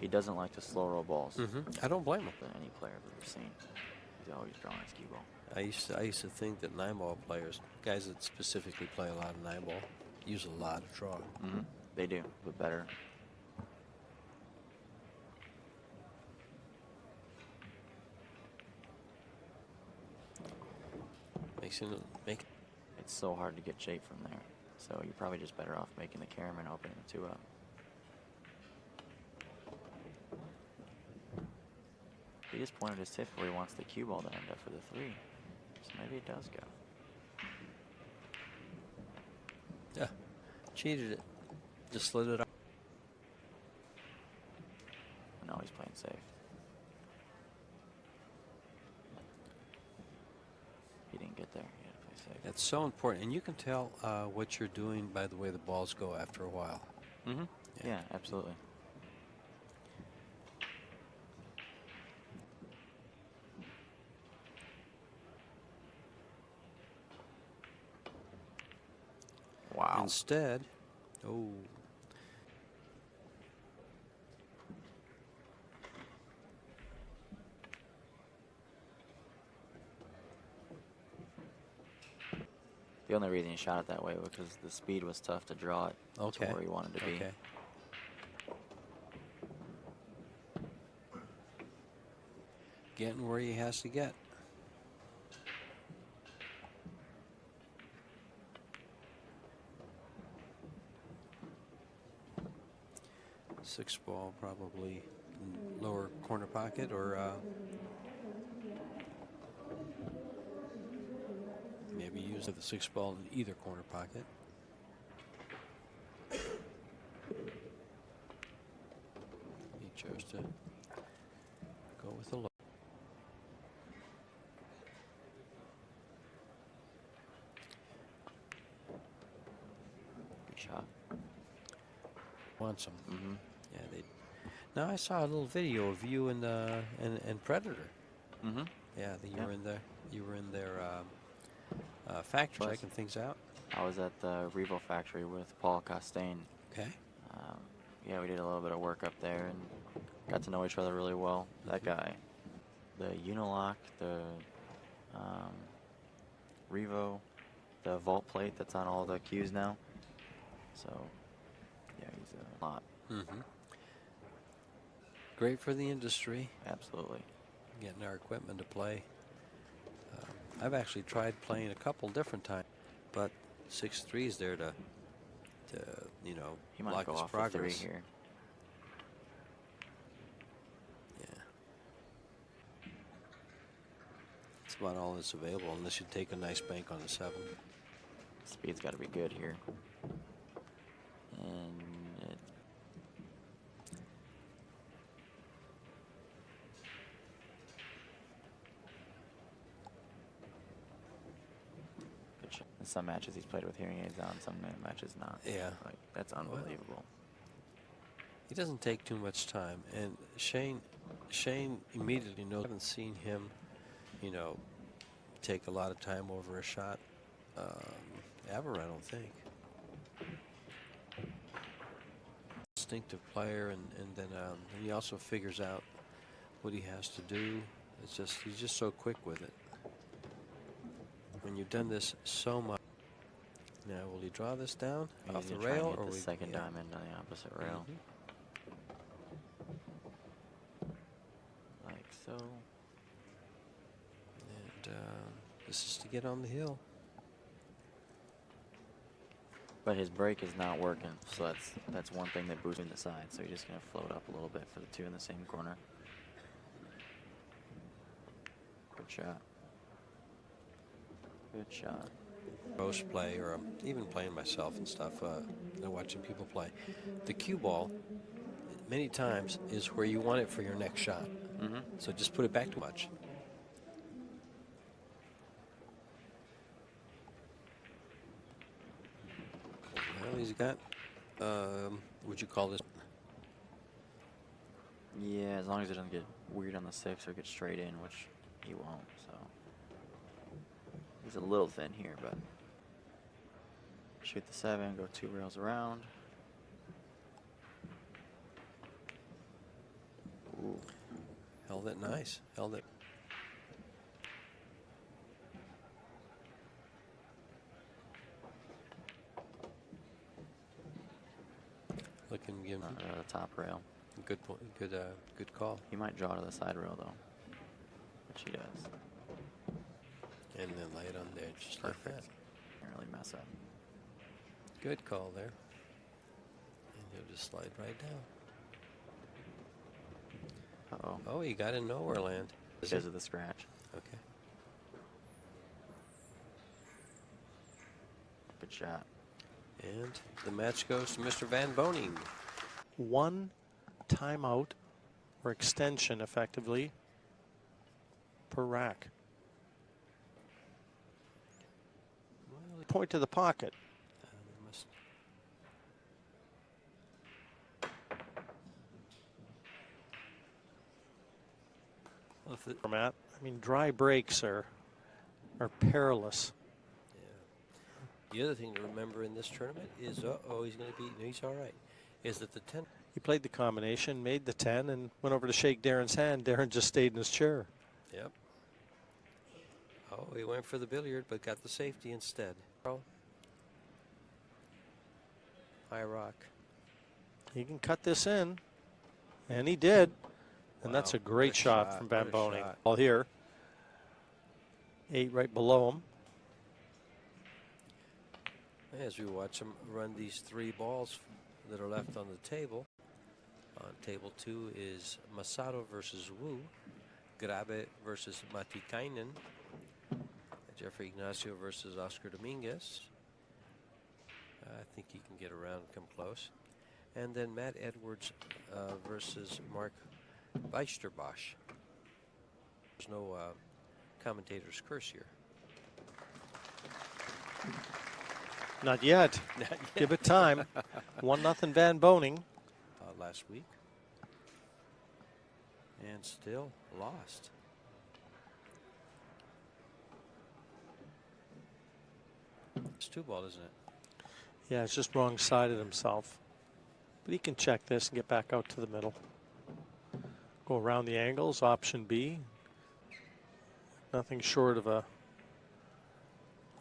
He doesn't like to slow roll balls. I don't blame him. Than any player I've ever seen. He's always drawing his cue ball. I used to think that 9-ball players, guys that specifically play a lot of 9-ball, use a lot of draw. They do, but better. It's so hard to get shape from there. So you're probably just better off making the camera and opening the 2 up. He just pointed his tip where he wants the cue ball to end up for the 3. So maybe it does go. Yeah, cheated it. Just slid it up. No, he's playing safe. He didn't get there. He had to play safe. That's so important, and you can tell what you're doing by the way the balls go after a while. Mm-hmm. Yeah, absolutely. Wow. Instead, oh. The only reason he shot it that way was because the speed was tough to draw it Okay. to where he wanted to be. Okay. Getting where he has to get. Six ball, probably lower corner pocket, or maybe use the six ball in either corner pocket. He chose to go with the low. Good shot. Wants them. Mm-hmm. Yeah, they. Now I saw a little video of you and Predator. Mm-hmm. Yeah, that Yeah. you were in their factory Was. checking things out. I was at the Revo factory with Paul Costain. Okay. Yeah, we did a little bit of work up there and got to know each other really well. That guy, the Unilock, the Revo, the vault plate that's on all the cues now. So, yeah, he's a lot. Mm-hmm. Great for the industry, Absolutely. getting our equipment to play. I've actually tried playing a couple different times, but 6-3's there to you know, He might block go his off the progress. 3 here. Yeah. That's about all that's available, unless you take a nice bank on the 7. Speed's got to be good here. And it, good shot. In some matches he's played with hearing aids on, some matches not. Yeah. Like, that's unbelievable. He doesn't take too much time, and Shane immediately knows. I haven't seen him, you know, take a lot of time over a shot ever, I don't think. Instinctive player, and then he also figures out what he has to do. It's just he's just so quick with it. When you've done this so much. Now, will he draw this down He's off the gonna try and rail, get or the we second diamond on the opposite rail, Mhm. like so. And this is to get on the hill. But his brake is not working, so that's one thing that boosts in the side. So you're just gonna float up a little bit for the 2 in the same corner. Good shot. Good shot. Most play, or even playing myself and stuff, you know, watching people play. The cue ball, many times, is where you want it for your next shot. Mm-hmm. So just put it back too much. Well, he's got, would you call this? Yeah, as long as it doesn't get weird on the 6 or get straight in, which he won't. So he's a little thin here, but shoot the 7, go 2 rails around. Ooh. Held it nice. Held it. Looking, give him The top rail. good point. Good call. He might draw to the side rail though, which he does. And then lay it on there, just like that. Can't really mess up. Good call there. And he'll just slide right down. Uh-oh. Oh, he got in nowhere land. Because of the scratch. Okay. Good shot. And the match goes to Mr. Van Boening. One timeout or extension effectively per rack. Point to the pocket. Must- Well, if the- Format. I mean, dry breaks are perilous. The other thing to remember in this tournament is, he's going to be, no, he's all right, is that the 10. He played the combination, made the 10, and went over to shake Darren's hand. Darren just stayed in his chair. Yep. Oh, he went for the billiard, but got the safety instead. High rock. He can cut this in, and he did. And that's Wow, a great what a shot shot, from Van what a Boening. shot. All here. 8 right below him. As we watch him run these 3 balls that are left on the table. On table 2 is Masato versus Wu, Grabe versus Matikainen, Jeffrey Ignacio versus Oscar Dominguez. I think he can get around and come close. And then Matt Edwards versus Mark Weisterbosch. There's no commentator's curse here. Not yet. Give it time. 1-0 Van Boening. Last week. And still lost. It's 2-ball, isn't it? Yeah, it's just wrong-sided himself. But he can check this and get back out to the middle. Go around the angles, option B. Nothing short of a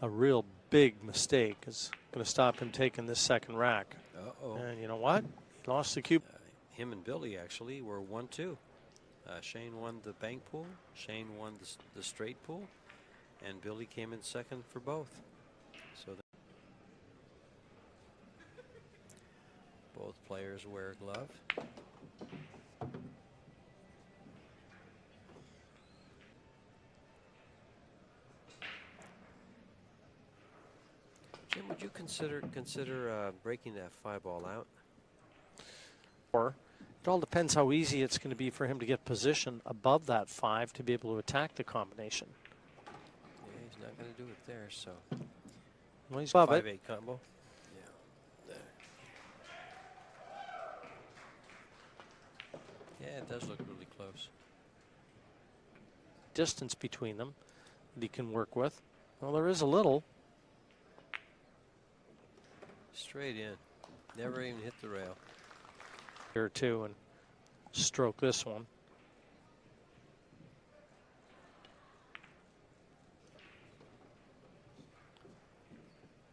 real big mistake is going to stop him taking this second rack. Uh-oh. And you know what? He lost the cue. Him and Billy actually were 1-2. Shane won the bank pool, Shane won the straight pool, and Billy came in second for both. So both players wear a glove. Jim, would you consider breaking that 5-ball out? Or it all depends how easy it's going to be for him to get position above that 5 to be able to attack the combination. Yeah, he's not going to do it there, so. Well, he's above 5-8 it. combo. Yeah. Yeah, it does look really close. Distance between them that he can work with. Well, there is a little. Straight in. Never even hit the rail. Here too, and stroke this one.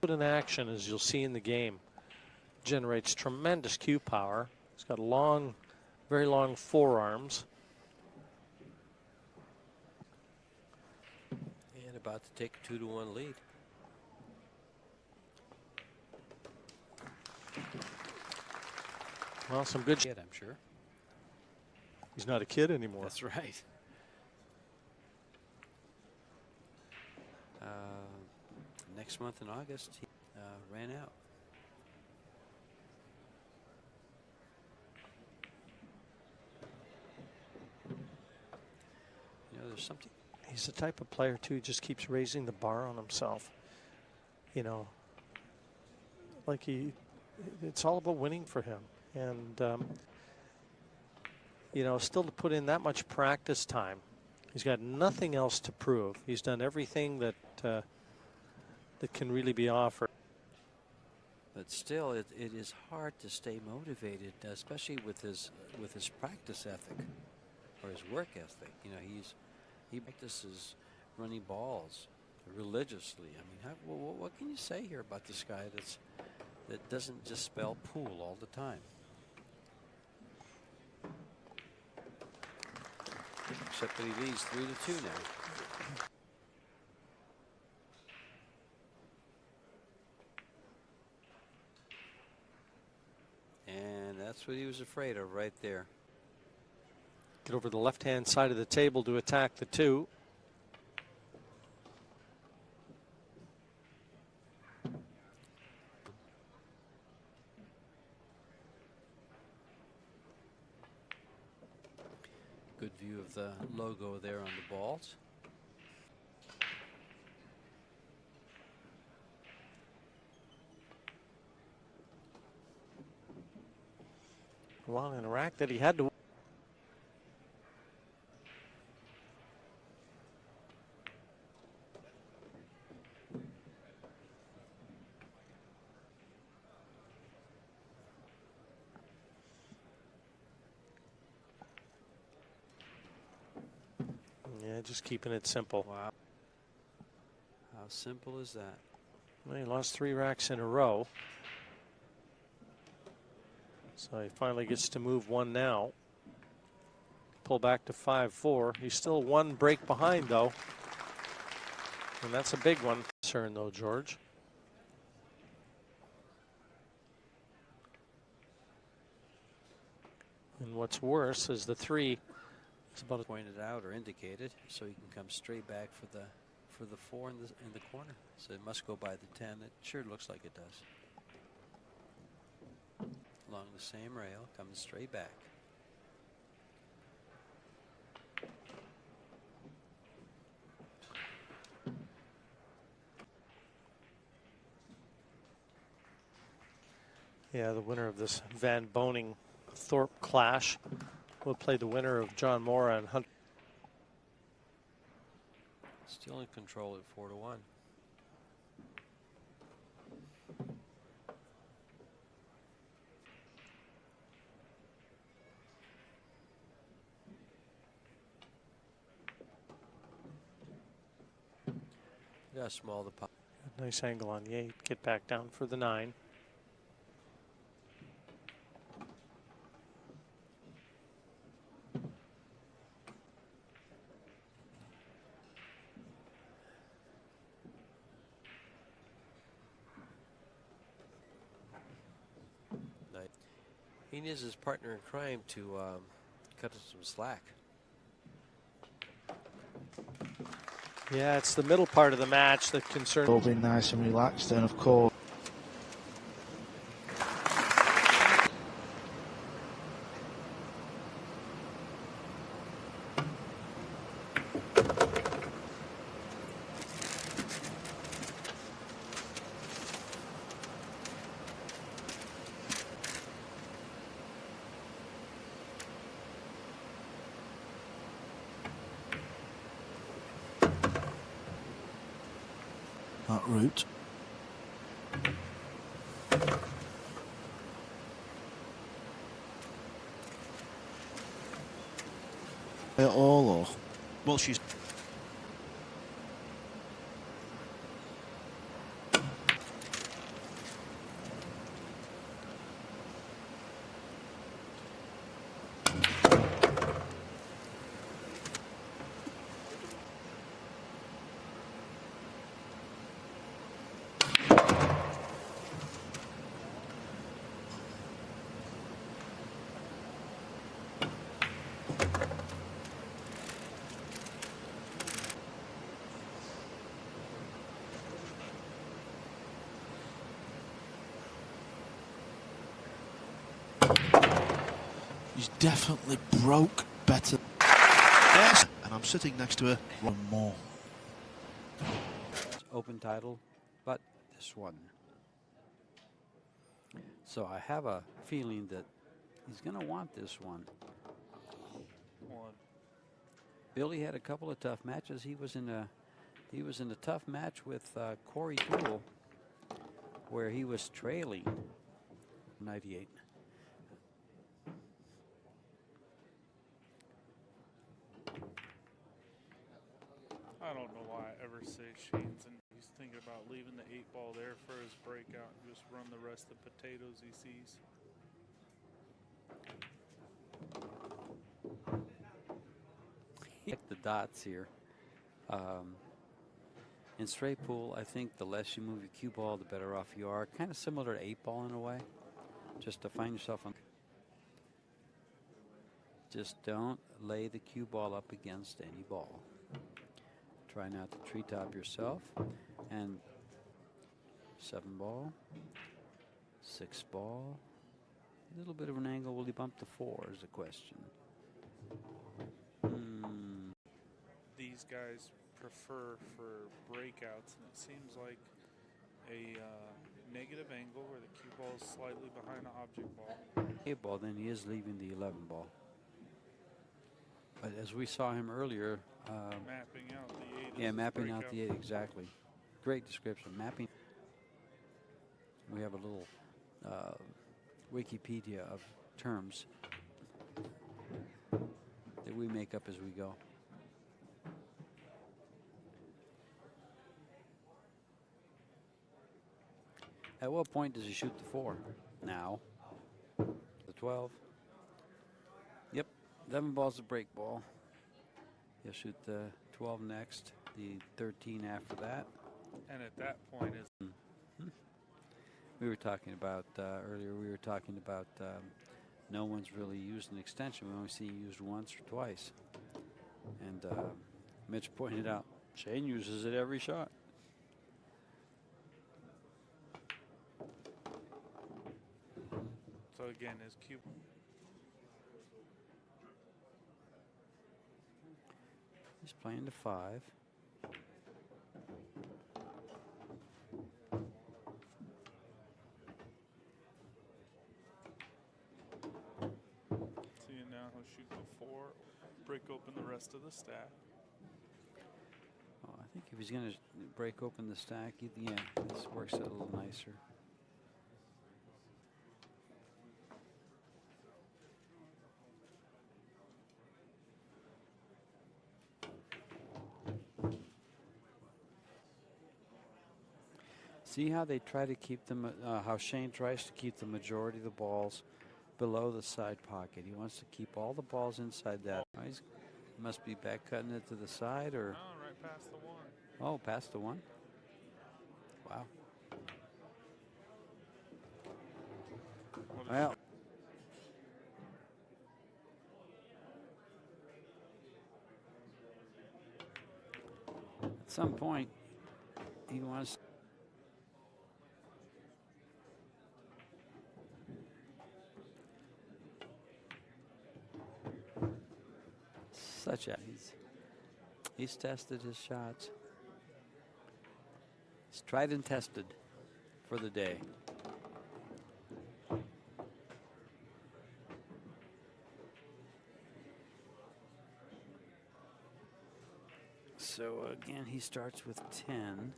Put in action, as you'll see in the game, generates tremendous cue power. He's got long, very long forearms. And about to take a 2-1 lead. Well, some good Kid, I'm sure. He's not a kid anymore. That's right. Next month in August, he ran out. You know, there's something. He's the type of player, too, just keeps raising the bar on himself. You know, like it's all about winning for him. And, you know, still to put in that much practice time. He's got nothing else to prove. He's done everything that that can really be offered. But still, it is hard to stay motivated, especially with his practice ethic or his work ethic. You know, he practices running balls religiously. I mean, what can you say here about this guy that doesn't just spell pool all the time? Except that he leads 3-2 now. And that's what he was afraid of right there. Get over the left-hand side of the table to attack the 2. view of the logo there on the balls. Well, in a rack that he had to. Yeah, just keeping it simple. Wow. How simple is that? Well, he lost 3 racks in a row. So he finally gets to move one now. Pull back to 5-4. He's still 1 break behind, though. And that's a big one. Concern, though, George. And what's worse is the 3 is about a Pointed out or indicated, so he can come straight back for the 4 in the corner. So it must go by the 10. It sure looks like it does. Along the same rail, coming straight back. Yeah, the winner of this Van Boening Thorpe clash will play the winner of John Mora and Hunt. Still in control at 4-1. Yeah, small the pot. Nice angle on the 8. Get back down for the 9. He needs his partner in crime to cut us some slack. Yeah, it's the middle part of the match that concerns. All been nice and relaxed, and of course. That route. At all, or well, she's. He's definitely broke better. Yes, and I'm sitting next to her. One more. Open title, but this one. So I have a feeling that he's going to want this one. Billy had a couple of tough matches. He was in a tough match with Corey Toole, where he was trailing 98. I don't know why I ever say Shane's, and he's thinking about leaving the 8-ball there for his breakout and just run the rest of the potatoes he sees. Check the dots here. In straight pool, I think the less you move your cue ball, the better off you are. Kind of similar to 8-ball in a way. Just to find yourself on. Just don't lay the cue ball up against any ball. Try not to treetop yourself. And 7-ball, 6-ball. A little bit of an angle. Will he bump to 4 is the question. these guys prefer for breakouts, and it seems like a negative angle where the cue ball is slightly behind the object ball. 8 ball, then he is leaving the 11 ball. But as we saw him earlier, Mapping out the 8. yeah, as his mapping out breakout. the 8, exactly. Great description, mapping. We have a little Wikipedia of terms that we make up as we go. At what point does he shoot the 4? Now. The 12. Yep, 11 ball's the break ball. He'll shoot the 12 next, the 13 after that. And at that point is We were talking about earlier, we were talking about no one's really used an extension. We only see it used once or twice. And Mitch pointed out, Shane uses it every shot. so again his cue. He's playing to 5. See, now he'll shoot the 4, break open the rest of the stack. Oh, I think if he's going to break open the stack, yeah, this works out a little nicer. See how they try to keep them, how Shane tries to keep the majority of the balls below the side pocket. He wants to keep all the balls inside that. Oh, he must be back cutting it to the side, or? No, right past the 1. Oh, past the 1. Wow. Well. At some point, he wants. Such a he's tested his shots. He's tried and tested for the day. So again, he starts with 10.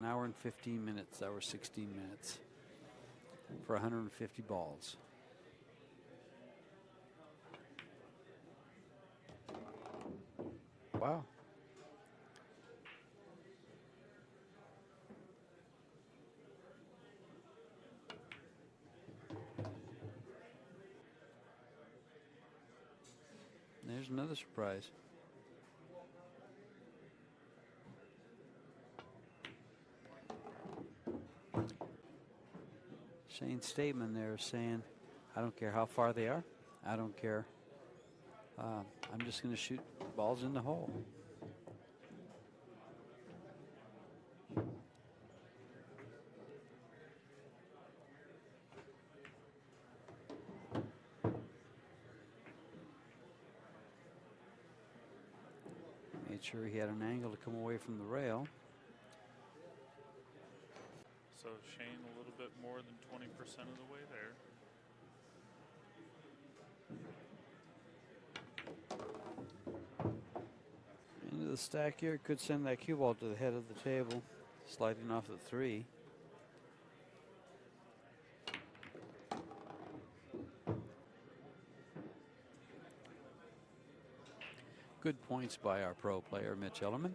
An hour and 15 minutes, hour 16 minutes for 150 balls. Wow. There's another surprise. Shane's statement there is saying, I don't care how far they are. I don't care. I'm just going to shoot balls in the hole. Made sure he had an angle to come away from the rail. So Shane a little bit more than 20% of the way there. Into the stack here, could send that cue ball to the head of the table, sliding off the 3. Good points by our pro player, Mitch Ellerman.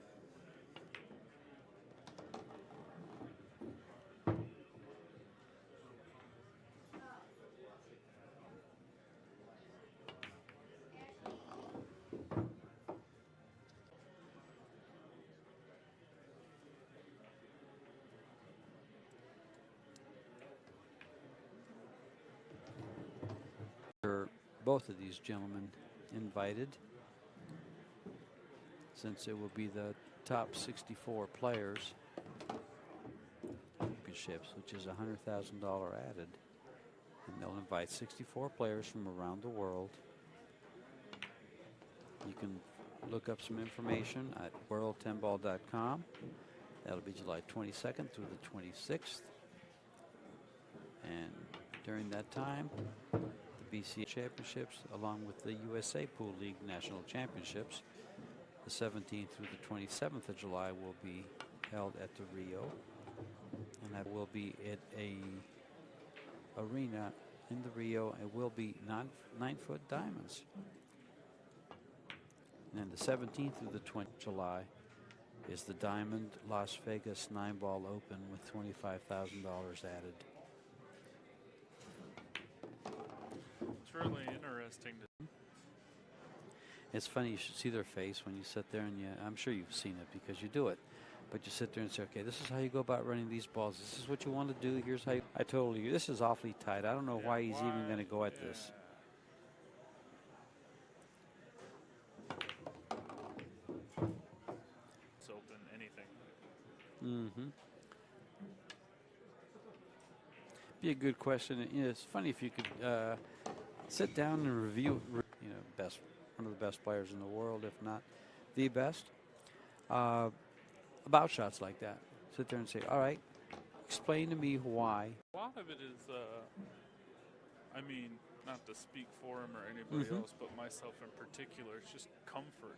Both of these gentlemen invited, since it will be the top 64 players Championships, which is $100,000 added. And they'll invite 64 players from around the world. You can look up some information at world10ball.com. That'll be July 22nd through the 26th. And during that time, the BCA Championships, along with the USA Pool League National Championships, the 17th through the 27th of July will be held at the Rio. And that will be at a arena in the Rio. It will be 9-foot diamonds. And then the 17th through the 20th of July is the Diamond Las Vegas 9-ball Open with $25,000 added. It's really interesting to It's funny, you should see their face when you sit there, and I'm sure you've seen it because you do it. But you sit there and say, okay, this is how you go about running these balls. This is what you want to do. Here's how I told you, this is awfully tight. I don't know why he's even going to go at this. It's open anything. Mm-hmm. Be a good question. It's funny if you could sit down and review, one of the best players in the world, if not the best, about shots like that. Sit there and say, all right, explain to me why. A lot of it is, I mean, not to speak for him or anybody else, but myself in particular, it's just comfort,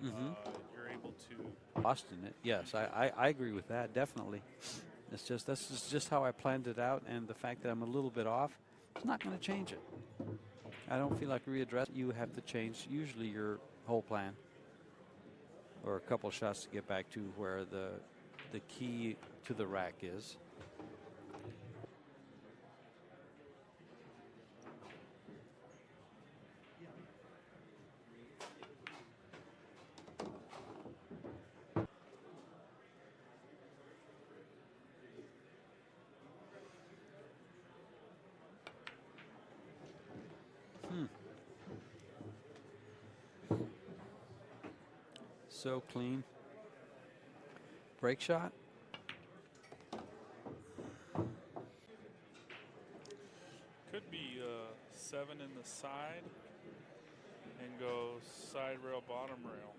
You're able to... Lost in it, yes. I agree with that, definitely. That's just how I planned it out, and the fact that I'm a little bit off, it's not going to change it. I don't feel like readdress. You have to change usually your whole plan, or a couple shots to get back to where the key to the rack is. So clean. Break shot. Could be 7 in the side and go side rail, bottom rail.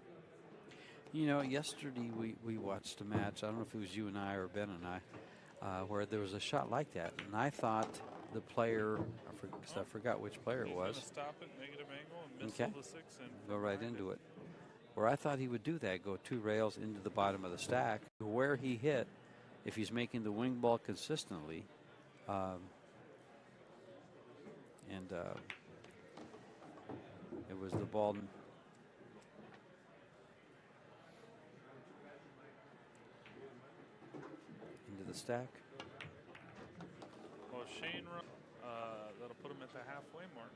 Yesterday we watched a match. I don't know if it was you and I or Ben and I, where there was a shot like that, and I thought the player, I forgot which player it was. He's going to stop it, negative angle, and missile the 6 and go right into it. Where I thought he would do that, go 2 rails into the bottom of the stack. Where he hit, if he's making the wing ball consistently, it was the ball into the stack. Well, Shane, that'll put him at the halfway mark.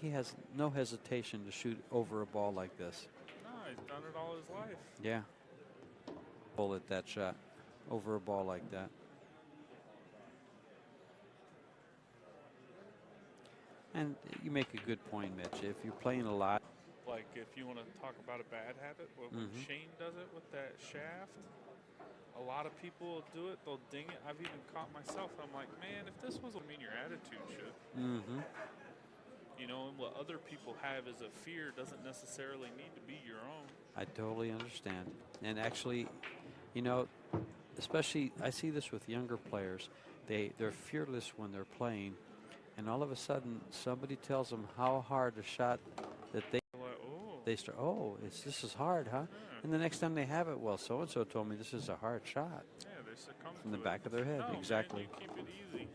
He has no hesitation to shoot over a ball like this. No, he's done it all his life. Yeah. Bullet that shot over a ball like that. And you make a good point, Mitch. If you're playing a lot. Like, if you want to talk about a bad habit, when Shane does it with that shaft, a lot of people will do it. They'll ding it. I've even caught myself. I'm like, man, if this was, your attitude should. And what other people have as a fear doesn't necessarily need to be your own. I totally understand. And actually, especially I see this with younger players. They're fearless when they're playing, and all of a sudden somebody tells them how hard a shot that they start, this is hard, huh? Yeah. And the next time they have it, well, so-and-so told me this is a hard shot. Yeah, they succumb From the to back it. of their head, No, exactly. Man, you keep it easy.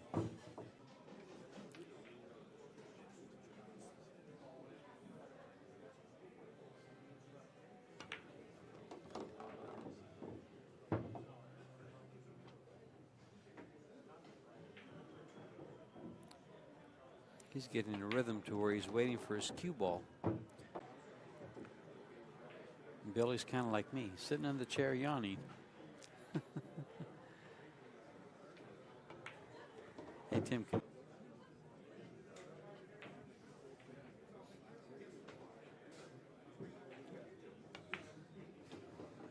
He's getting a rhythm to where he's waiting for his cue ball. And Billy's kind of like me, sitting in the chair yawning. Hey, Tim.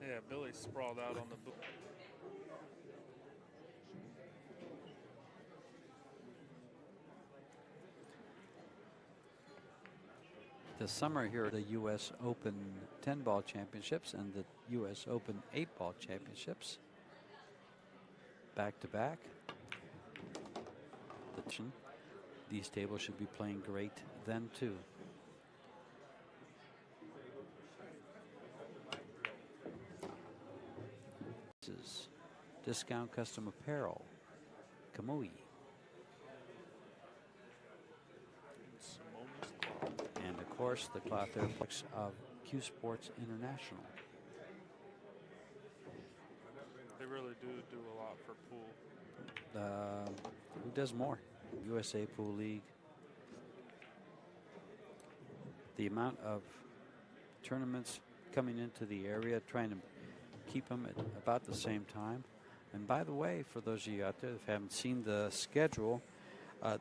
Yeah, Billy sprawled out on the boot. this summer here at the U.S. Open 10-ball championships and the U.S. Open 8-ball championships. Back to back. These tables should be playing great then too. This is Discount Custom Apparel, Kamui. And of course, the cloth airflex of Q Sports International. They really do a lot for pool. Who does more? USA Pool League. The amount of tournaments coming into the area, trying to keep them at about the same time. And by the way, for those of you out there that haven't seen the schedule,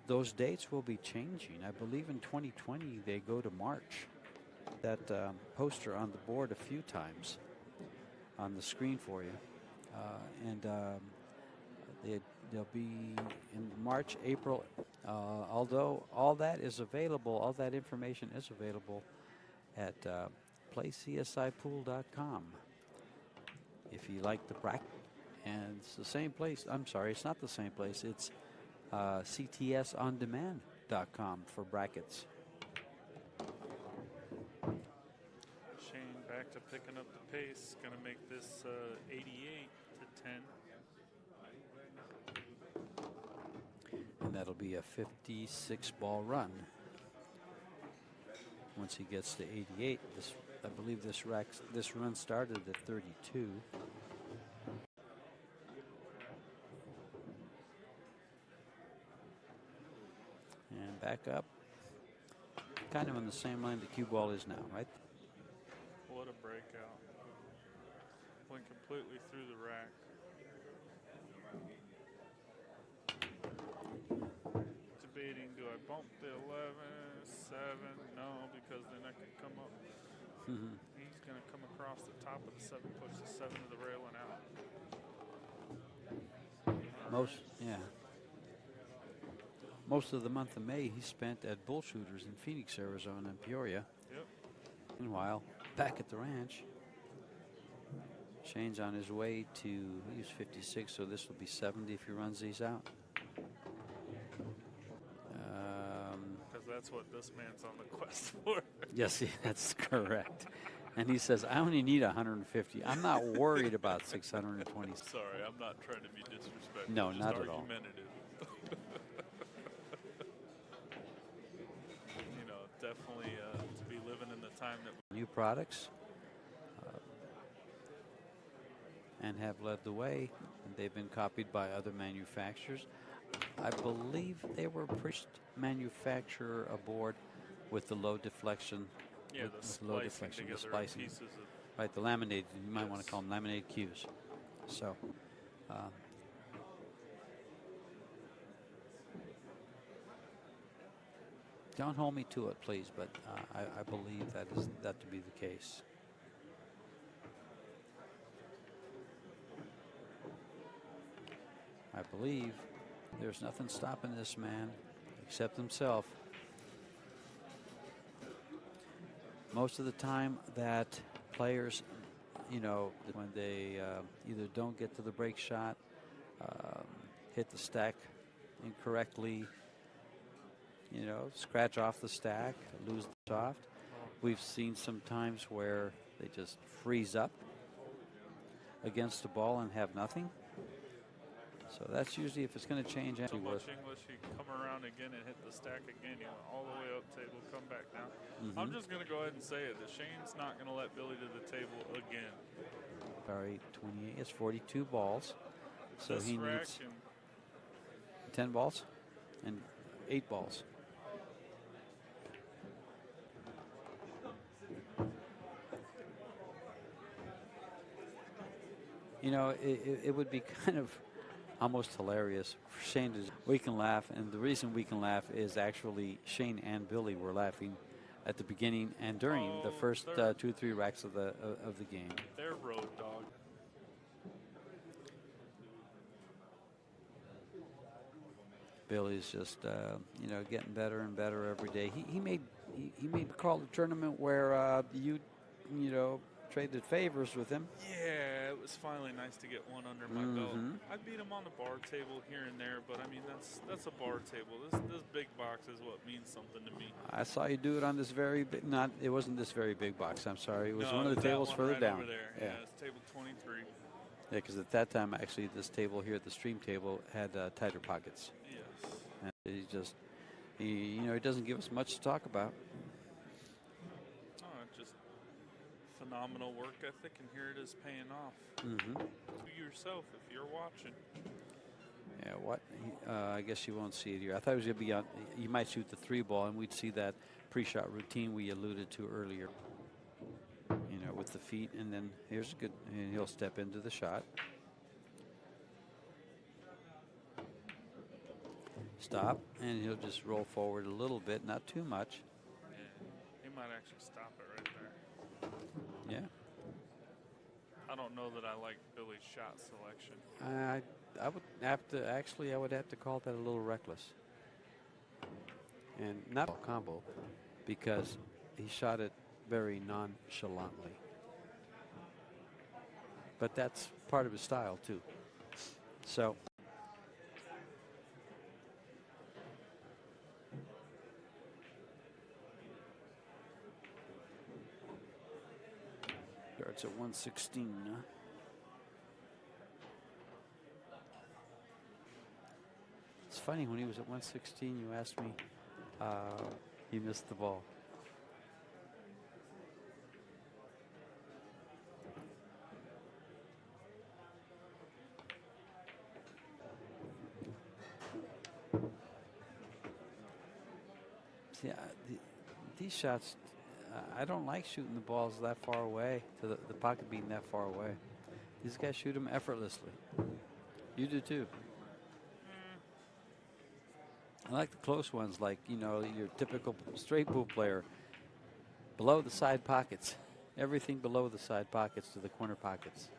those dates will be changing. I believe in 2020 they go to March. That poster on the board a few times on the screen for you. They'll be in March, April, although all that is available, all that information is available at playcsipool.com. If you like the bracket, and it's the same place. I'm sorry, it's not the same place. It's ctsondemand.com for brackets. Shane back to picking up the pace. Going to make this 88 to 10. And that'll be a 56-ball run. Once he gets to 88, I believe this run started at 32. And back up. Kind of on the same line the cue ball is now, right? What a breakout. Went completely through the rack. Debating, do I bump the 11, 7? No, because then I could come up. He's going to come across the top of the 7, push the 7 to the rail and out. Most of the month of May he spent at bull shooters in Phoenix, Arizona, and Peoria. Yep. Meanwhile, back at the ranch, Shane's on his way to, he's 56, so this will be 70 if he runs these out. Because that's what this man's on the quest for. Yes, that's correct. And he says, I only need 150. I'm not worried about 620. Sorry, I'm not trying to be disrespectful. No, just not at all. argumentative. You know, definitely to be living in the time that New products and have led the way. And they've been copied by other manufacturers. I believe they were first manufacturer aboard with the low deflection. Yeah, with the with low deflection, the splicing. pieces of Right, the laminated. You might want to call them laminated cues. So, don't hold me to it, please, but I believe that to be the case. I believe there's nothing stopping this man except himself. Most of the time that players, you know, when they either don't get to the break shot, hit the stack incorrectly, you know, scratch off the stack, lose the soft. We've seen some times where they just freeze up against the ball and have nothing. So that's usually, if it's going to change, so much English, you come around again and hit the stack again, you know, all the way up table, come back down. I'm just going to go ahead and say it, that Shane's not going to let Billy to the table again. Sorry, 28, it's 42 balls. So this he needs 10 balls and 8 balls. You know, it would be kind of almost hilarious for Shane to, we can laugh, and the reason we can laugh is actually Shane and Billy were laughing at the beginning and during the first 2 or 3 racks of the game. They're road dog. Billy's just you know, getting better and better every day. He made he may call a tournament where you know, traded favors with him. Yeah, it was finally nice to get one under my belt. I beat him on the bar table here and there, but I mean that's a bar table. This big box is what means something to me. I saw you do it on this very big, it wasn't this very big box. I'm sorry. It was No, one of the that tables one further right down. over there. Yeah, it's table 23. Yeah, because at that time, actually, this table here, the stream table, had tighter pockets. Yes. And he doesn't give us much to talk about. Oh, just phenomenal work ethic, and here it is paying off. To yourself, if you're watching. Yeah, what? I guess you won't see it here. I thought it was going to be on. You might shoot the 3-ball, and we'd see that pre-shot routine we alluded to earlier. You know, with the feet, and then here's a good. And he'll step into the shot. Stop, and he'll just roll forward a little bit, not too much. Yeah, he might actually stop it right there. Yeah. I don't know that I like Billy's shot selection. I would have to call that a little reckless. And not a combo, because he shot it very nonchalantly. But that's part of his style too. So starts at 116. It's funny, when he was at 116, you asked me, he missed the ball. See, these shots, I don't like shooting the balls that far away, to the pocket being that far away. These guys shoot them effortlessly. You do too. I like the close ones, like, you know, your typical straight pool player. Below the side pockets. Everything below the side pockets to the corner pockets.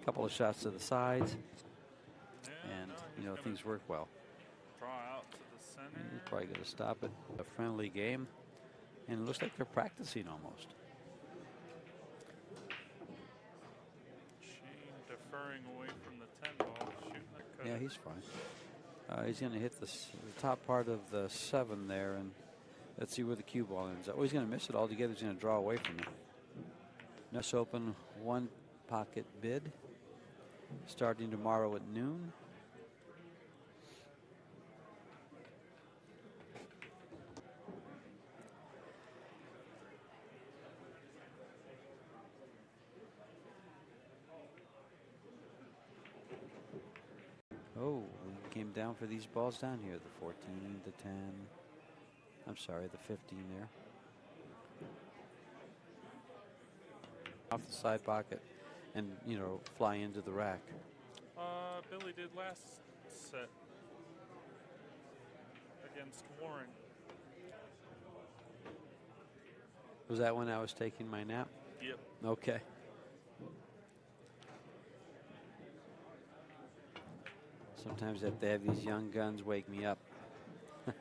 A couple of shots to the sides. And, you know, things work well. Draw out to the center. He's probably going to stop it. A friendly game. And it looks like they're practicing almost. Shane deferring away from the 10 ball. Shooting the cutter. Yeah, he's fine. He's going to hit the top part of the 7 there, and let's see where the cue ball ends up. Oh, he's going to miss it altogether. He's going to draw away from it. Next open, 1 pocket bid, starting tomorrow at noon. Oh, we came down for these balls down here, the 14, the 10. I'm sorry, the 15 there. Off the side pocket and, you know, fly into the rack. Billy did last set against Warren. Was that when I was taking my nap? Yep. Okay. Sometimes I have to have these young guns wake me up. I'll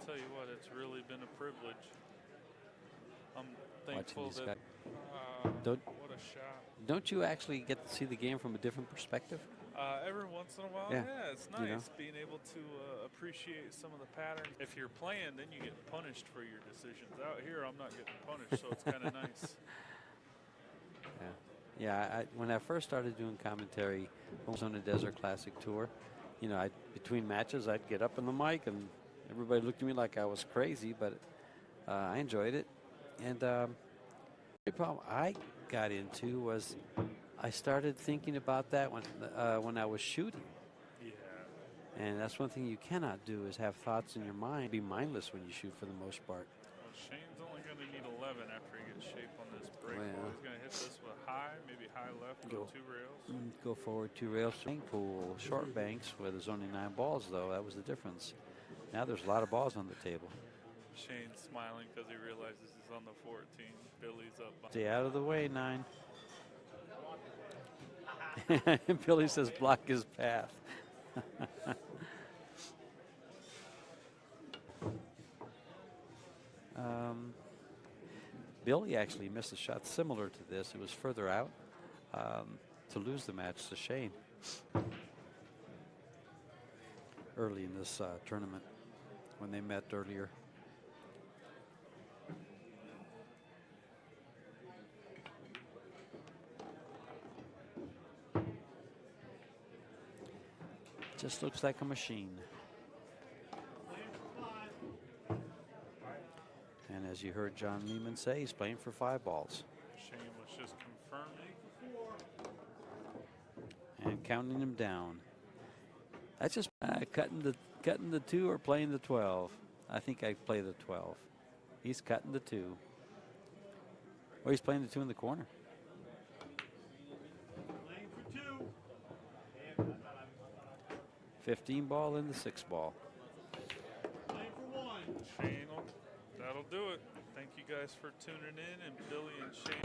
tell you what, it's really been a privilege. I'm thankful that. What a shot. Don't you actually get to see the game from a different perspective? Every once in a while, yeah, it's nice, you know, being able to appreciate some of the patterns. If you're playing, then you get punished for your decisions. Out here, I'm not getting punished, so it's kind of nice. Yeah. Yeah, when I first started doing commentary, I was on a Desert Classic tour. You know, between matches, I'd get up on the mic, and everybody looked at me like I was crazy, but I enjoyed it. And the problem I got into was I started thinking about that when I was shooting. Yeah. And that's one thing you cannot do, is have thoughts in your mind. Be mindless when you shoot for the most part. Well, Shane's only going to need 11 after he gets shape on this break. Well, He's going to hit this with high, maybe high left, go 2 rails. Go forward 2 rails. Pool, short banks, where there's only 9 balls, though. That was the difference. Now there's a lot of balls on the table. Shane's smiling because he realizes he's on the 14. Billy's up. Stay out of the way, 9. Billy says block his path. Billy actually missed a shot similar to this. It was further out to lose the match to Shane early in this tournament when they met earlier. Just looks like a machine. And as you heard John Lehman say, he's playing for 5 balls. Shane was just confirming. And counting them down. That's just cutting the 2 or playing the 12. I think I play the 12. He's cutting the 2. Or he's playing the 2 in the corner. Playing for 2. 15 ball and the 6 ball. Playing for 1. Shane, that'll do it. Thank you guys for tuning in, and Billy and Shane.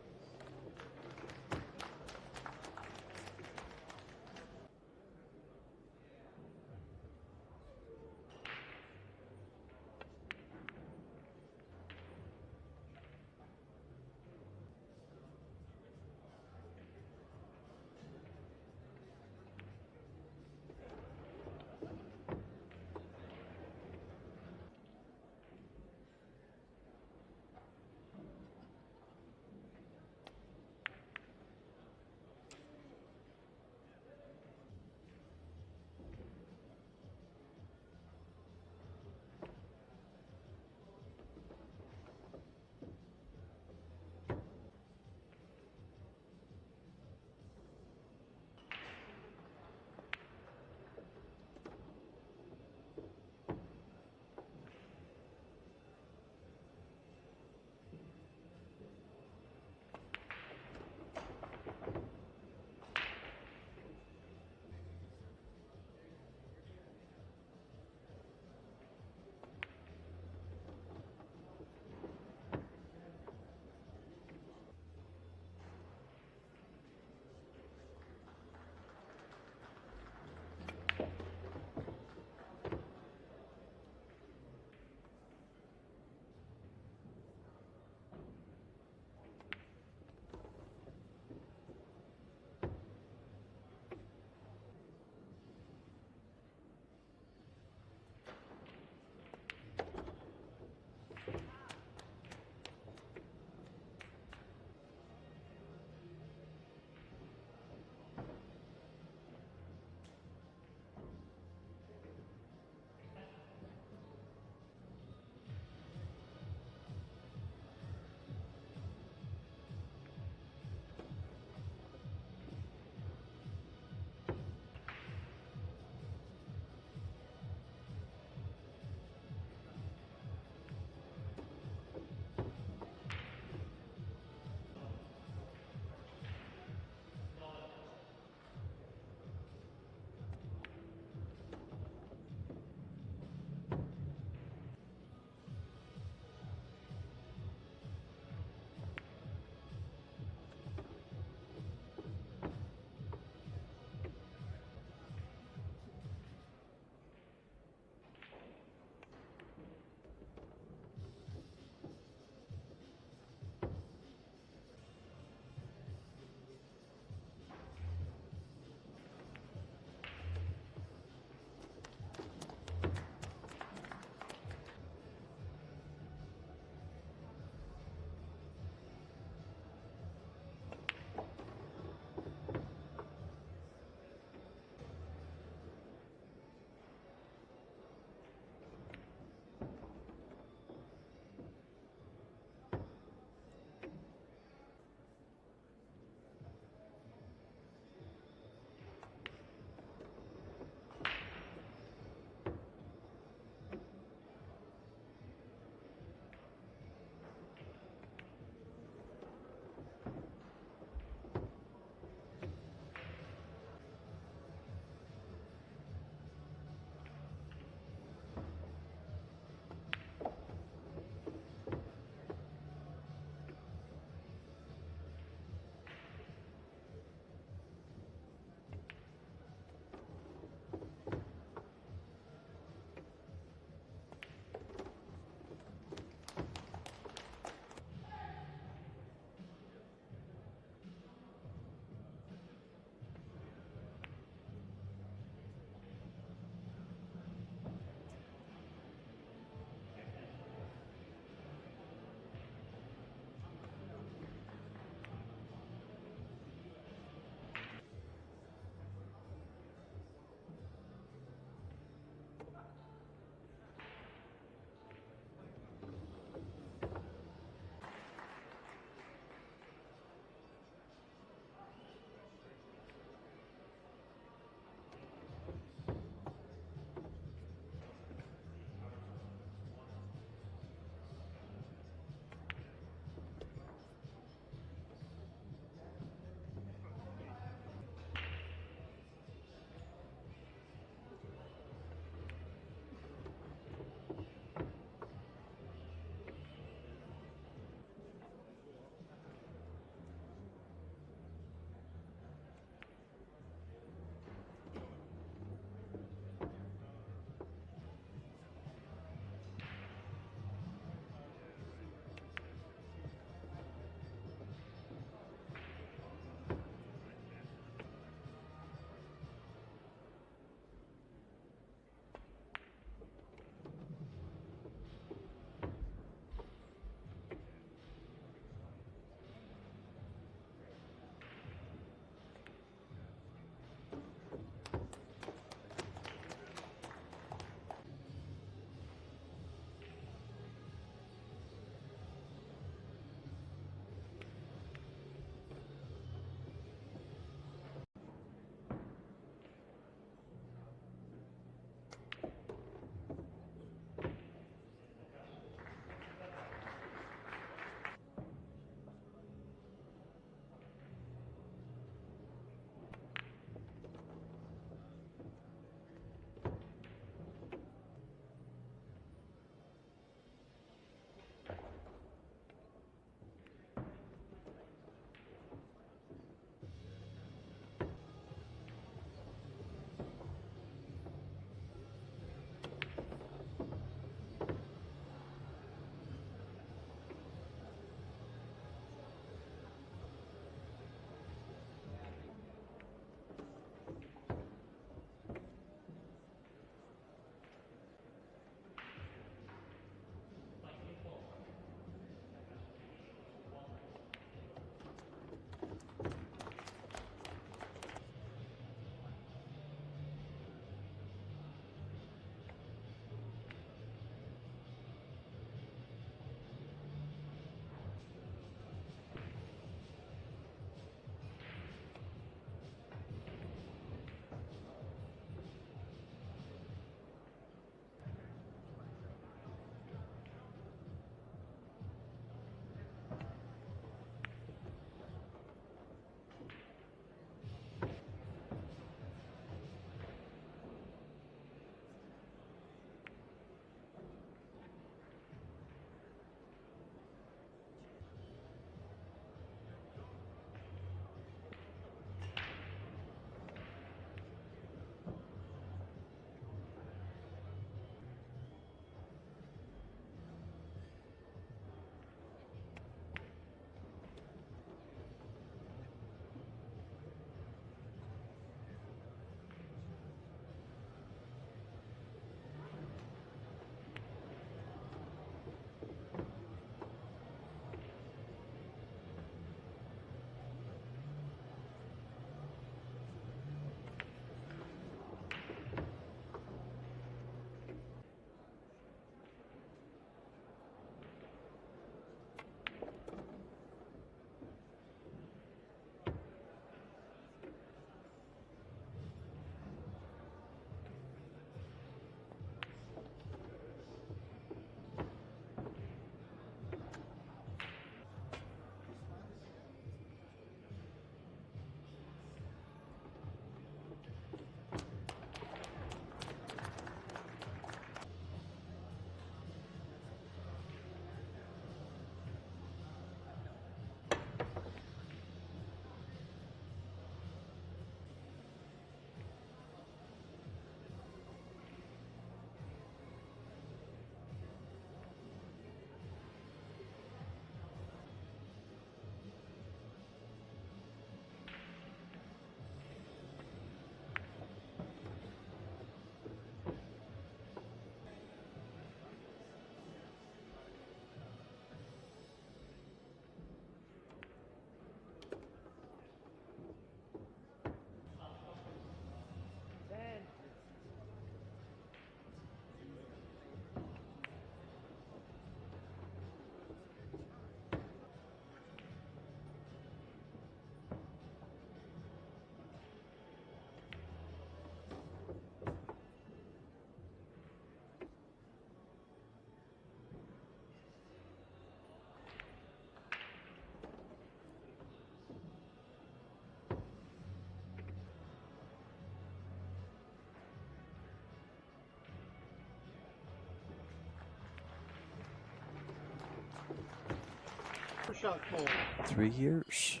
3 years.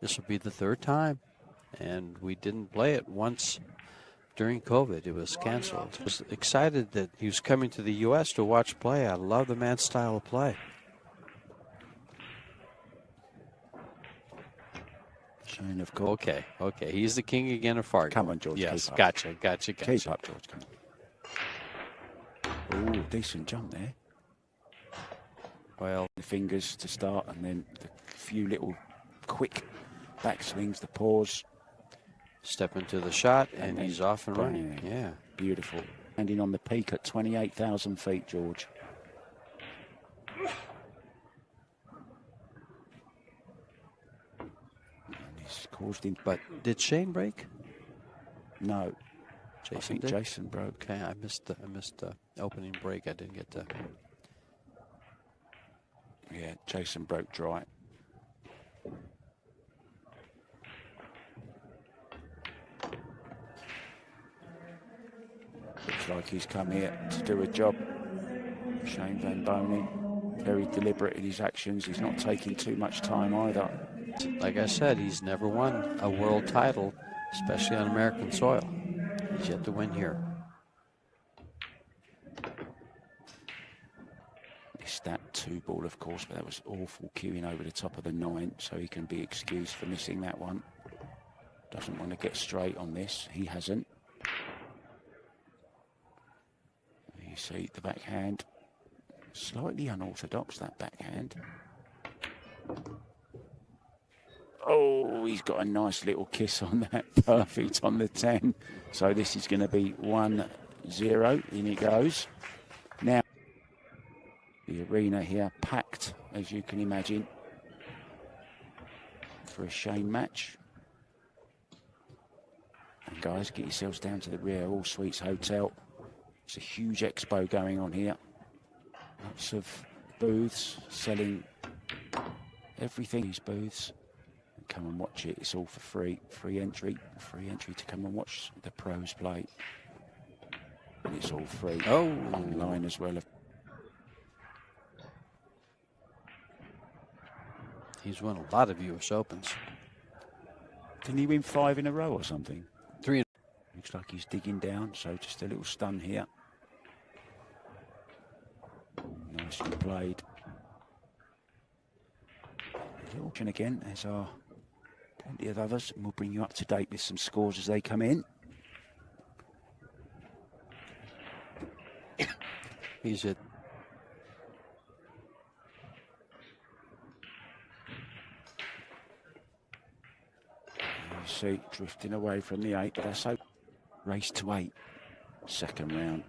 This will be the third time, and we didn't play it once during COVID. It was canceled. I was excited that he was coming to the U.S. to watch play. I love the man's style of play. Shane, of course. Okay. He's the king again of Fargo. Come on, George. Yes, keep up. gotcha. Keep up, George. Come on. Oh, decent jump there. Well, the fingers to start, and then the few little quick backswings, the pause. Step into the shot, and he's off and running. Bang. Yeah. Beautiful. Landing on the peak at 28,000 feet, George. And he's caused him. But did Shane break? No. Jason I think did? Jason broke. Okay, I missed the opening break. I didn't get to. Yeah, Jason broke dry. Looks like he's come here to do a job. Shane Van Boening, very deliberate in his actions. He's not taking too much time either. Like I said, he's never won a world title, especially on American soil. He's yet to win here. Missed that 2-ball, of course, but that was awful queuing over the top of the 9, so he can be excused for missing that one. Doesn't want to get straight on this. He hasn't. You see the backhand. Slightly unorthodox, that backhand. Oh, he's got a nice little kiss on that. Perfect on the 10. So this is going to be 1-0. In he goes. Now, the arena here packed, as you can imagine, for a Shane match. And guys, get yourselves down to the rear All Suites Hotel. It's a huge expo going on here. Lots of booths selling everything. These booths. Come and watch it. It's all for free. Free entry to come and watch the pros play. And it's all free. Oh, online as well. He's won a lot of US Opens. Didn't he win 5 in a row or something? 3. Looks like he's digging down, so just a little stun here. Nicely played. And again, as are plenty of others, and we'll bring you up to date with some scores as they come in. He's at. You see, drifting away from the 8, but that's so. Race to 8, second round.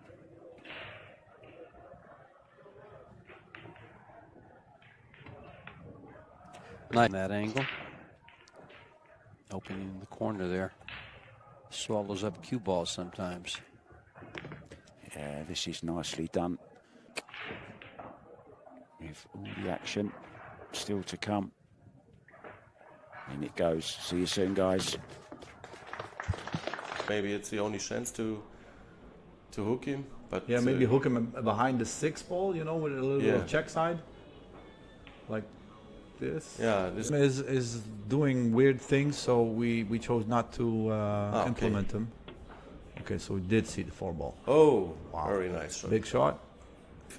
Nice that angle. Opening the corner there. Swallows up cue balls sometimes. Yeah, this is nicely done. With all the action still to come. In it goes. See you soon, guys. Maybe it's the only chance to hook him, but yeah, maybe hook him behind the 6-ball, you know, with a little bit of check side, like this. Yeah, this is doing weird things, so we chose not to implement them. Okay, so we did see the 4-ball. Oh, wow. Very nice shot. Big shot.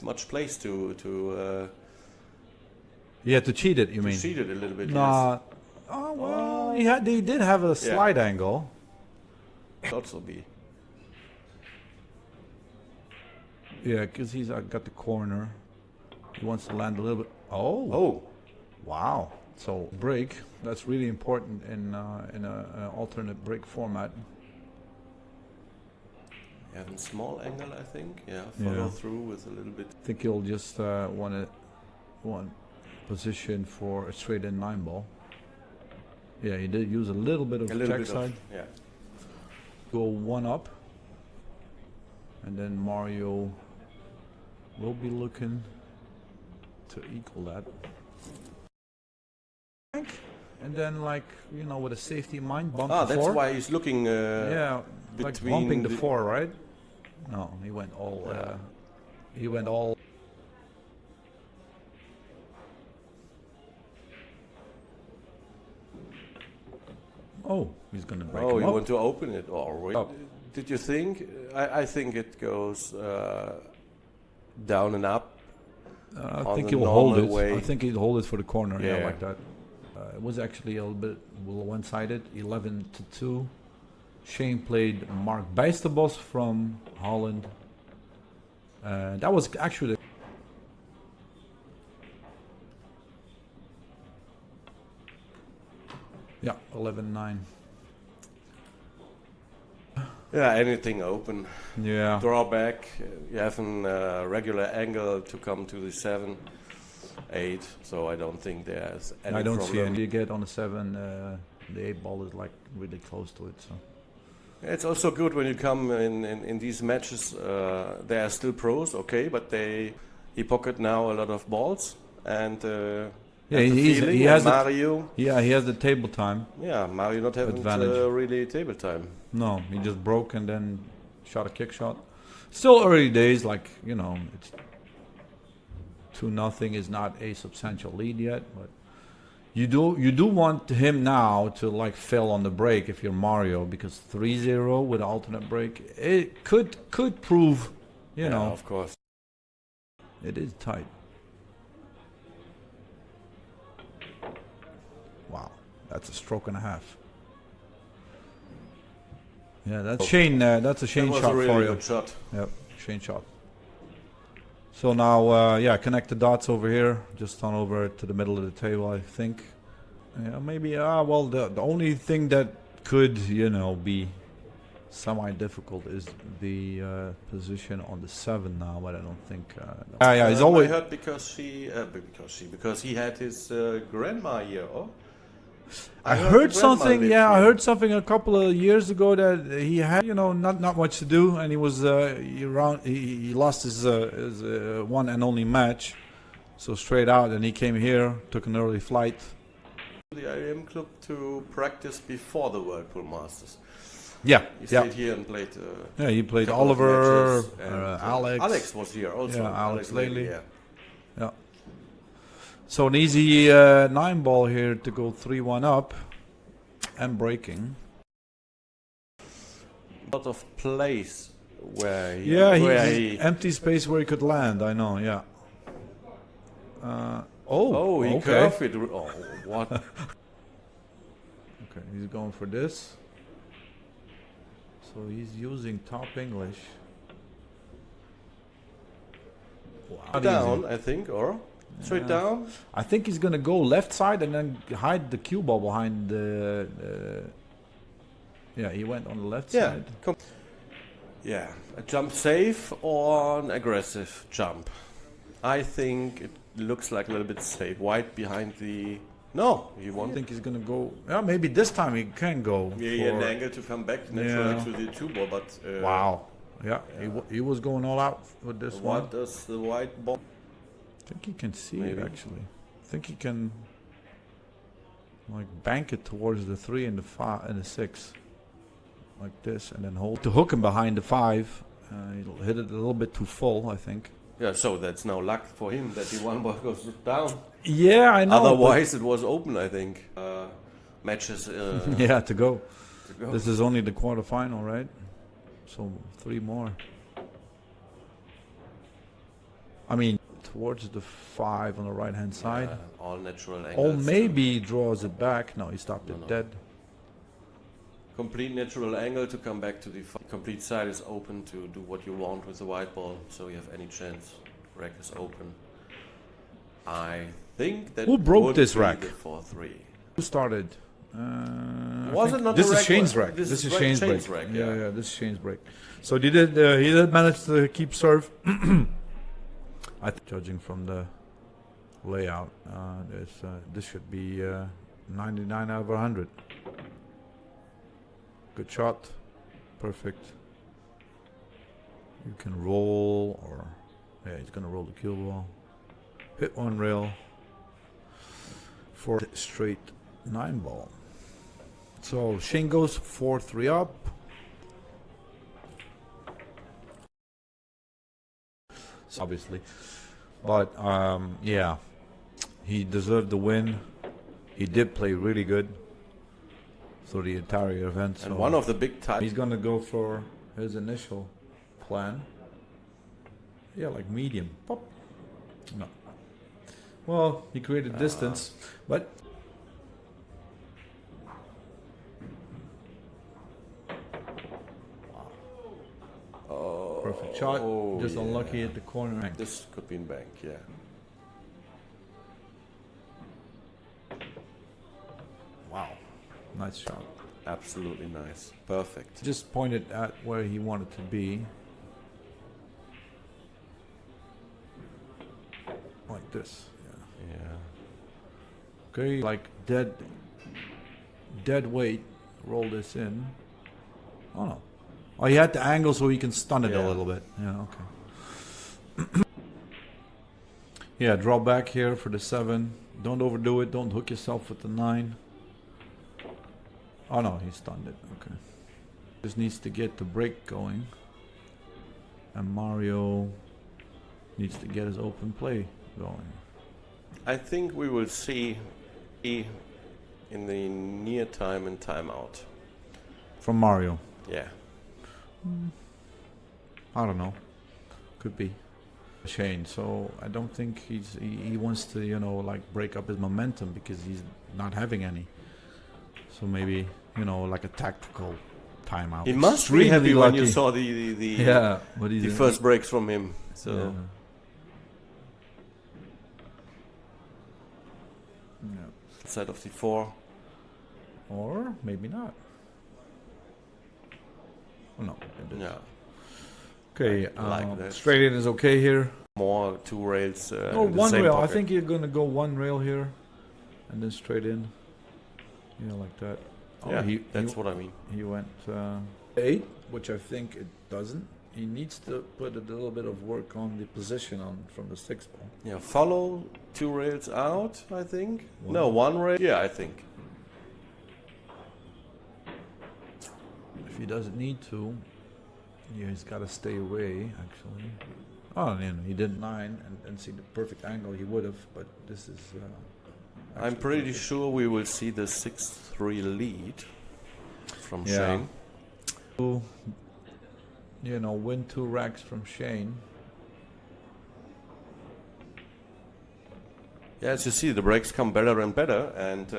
Much place to. Yeah, to cheat it. You mean? Cheat it a little bit. Nah. Oh well, he did have a slide angle. Also be. Yeah, because he's got the corner. He wants to land a little bit. Oh. Oh. Wow. So break. That's really important in an alternate break format. Yeah, in small angle, I think. Yeah, follow through with a little bit. I think you'll just want position for a straight in 9-ball. Yeah, he did use a little bit of check side. Yeah. Go 1 up, and then Mario will be looking to equal that. And then, like, you know, with a safety in mind, bump the 4. That's why he's looking. Yeah, like bumping the 4, right? No, he went all. He went all. Oh, he's going to break Oh, him you up. want to open it? Or Up. did you think? I think it goes down and up. I on think the he'll hold normal it. way. I think he'll hold it for the corner. Yeah, Yeah. like that. It was actually a little bit one-sided, 11-2. Shane played Mark Bijsterbos from Holland. That was actually. Yeah, 11-9. Yeah, anything open. Yeah. Drawback. You have a regular angle to come to the 7, 8. So I don't think there's any I don't problem. see any. You get on the 7, the 8 ball is like really close to it. So. It's also good when you come in these matches. They are still pros, okay, but he pocket now a lot of balls and. Yeah, he has Mario. he has the table time. Yeah, Mario not having really table time. No, he just broke and then shot a kick shot. Still early days, like it's 2-0 is not a substantial lead yet, but you do want him now to like fail on the break if you're Mario, because 3-0 with an alternate break, it could prove, you know. Of course. It is tight. Wow, that's a stroke and a half. Yeah, that's Shane. That's a Shane that was shot a really for you. good shot. Yep, Shane shot. So now, connect the dots over here, just on over to the middle of the table, I think. Yeah, maybe. Well, the only thing that could, be semi-difficult is the position on the 7 now, but I don't think. Yeah, he's always. I heard because he had his grandma here. Oh. I heard something. Yeah, I heard something a couple of years ago that he had, not much to do, and he was he lost his one and only match, so straight out, and he came here, took an early flight. The IAM club to practice before the Whirlpool Masters. Yeah, he stayed here and played. Yeah, he played Oliver, Alex. Alex was here also. Yeah, Alex lately. Yeah. Yeah. So an easy 9 ball here to go 3-1 up and breaking. A lot of place where he empty space where he could land. I know. Yeah. He curved it. Oh, what? Okay, he's going for this. So he's using top English. Wow. Down, I think, or straight down. I think he's gonna go left side and then hide the cue ball behind the. Yeah, he went on the left side. Yeah, a jump safe or an aggressive jump. I think it looks like a little bit safe. White behind the. No, he won't. I think he's gonna go. Yeah, maybe this time he can go. Yeah, an angle to come back naturally to the 2 ball, but. Wow. Yeah, he was going all out with this one. What does the white ball? I think he can see it actually. I think he can like bank it towards the 3 and the 5 and the 6, like this, and then hold to hook him behind the 5. He'll hit it a little bit too full, I think. Yeah, so that's no luck for him that the 1 ball goes down. Yeah, I know. Otherwise, it was open, I think. Matches. Yeah, to go. This is only the quarterfinal, right? So 3 more. I mean, towards the 5 on the right-hand side. All natural angles. Or maybe he draws it back. No, he stopped it dead. Complete natural angle to come back to the complete side is open to do what you want with the white ball, so you have any chance. Rack is open. I think that. Who broke would this be rack? the 4-3. Who started? Was it not this the is rack? Shane's rack. This This is is Shane's Shane's break. rack, Yeah, this is Shane's break. So he did manage to keep serve. Judging from the layout, this should be 99 out of 100. Good shot, perfect. You can roll, or he's gonna roll the cue ball. Hit 1 rail for straight 9 ball. So Shane goes 4-3 up. Obviously, but yeah, he deserved the win. He did play really good. through the entire event. And so one of the big types. he's gonna go for his initial plan. Yeah, like medium. Pop. No. Well, he created distance, but perfect shot. Just unlucky at the corner. This could be in bank, yeah. Wow. Nice shot. Absolutely nice. Perfect. Just pointed at where he wanted to be. Like this. Yeah. Okay, like dead weight. Roll this in. Oh no. Oh, he had the angle so he can stun it a little bit. Yeah, okay. Yeah, draw back here for the 7. Don't overdo it. Don't hook yourself with the 9. Oh no, he stunned it. Okay. Just needs to get the break going. And Mario needs to get his open play going. I think we will see in the near time and timeout. From Mario. Yeah. I don't know. Could be. Shane, so I don't think he wants to, you know, like break up his momentum because he's not having any. So maybe, you know, like a tactical timeout. He must be happy when you saw the first breaks from him. So side of the 4. Or maybe not. Oh, no. Yeah. Okay, like that. straight in is okay here. More 2 rails. Oh, one rail. I think you're gonna go 1 rail here, and then straight in. Yeah, like that. Yeah, that's what I mean. He went 8, which I think it doesn't. He needs to put a little bit of work on the position from the 6th ball. Yeah, follow 2 rails out, I think. No, 1 rail. Yeah, I think. If he doesn't need to, yeah, he's got to stay away, actually. Oh, you know, he did 9 and see the perfect angle. He would have, but this is... I'm pretty sure we will see the 6-3 lead from Shane. You know, win 2 racks from Shane. Yeah, as you see, the breaks come better and better, and...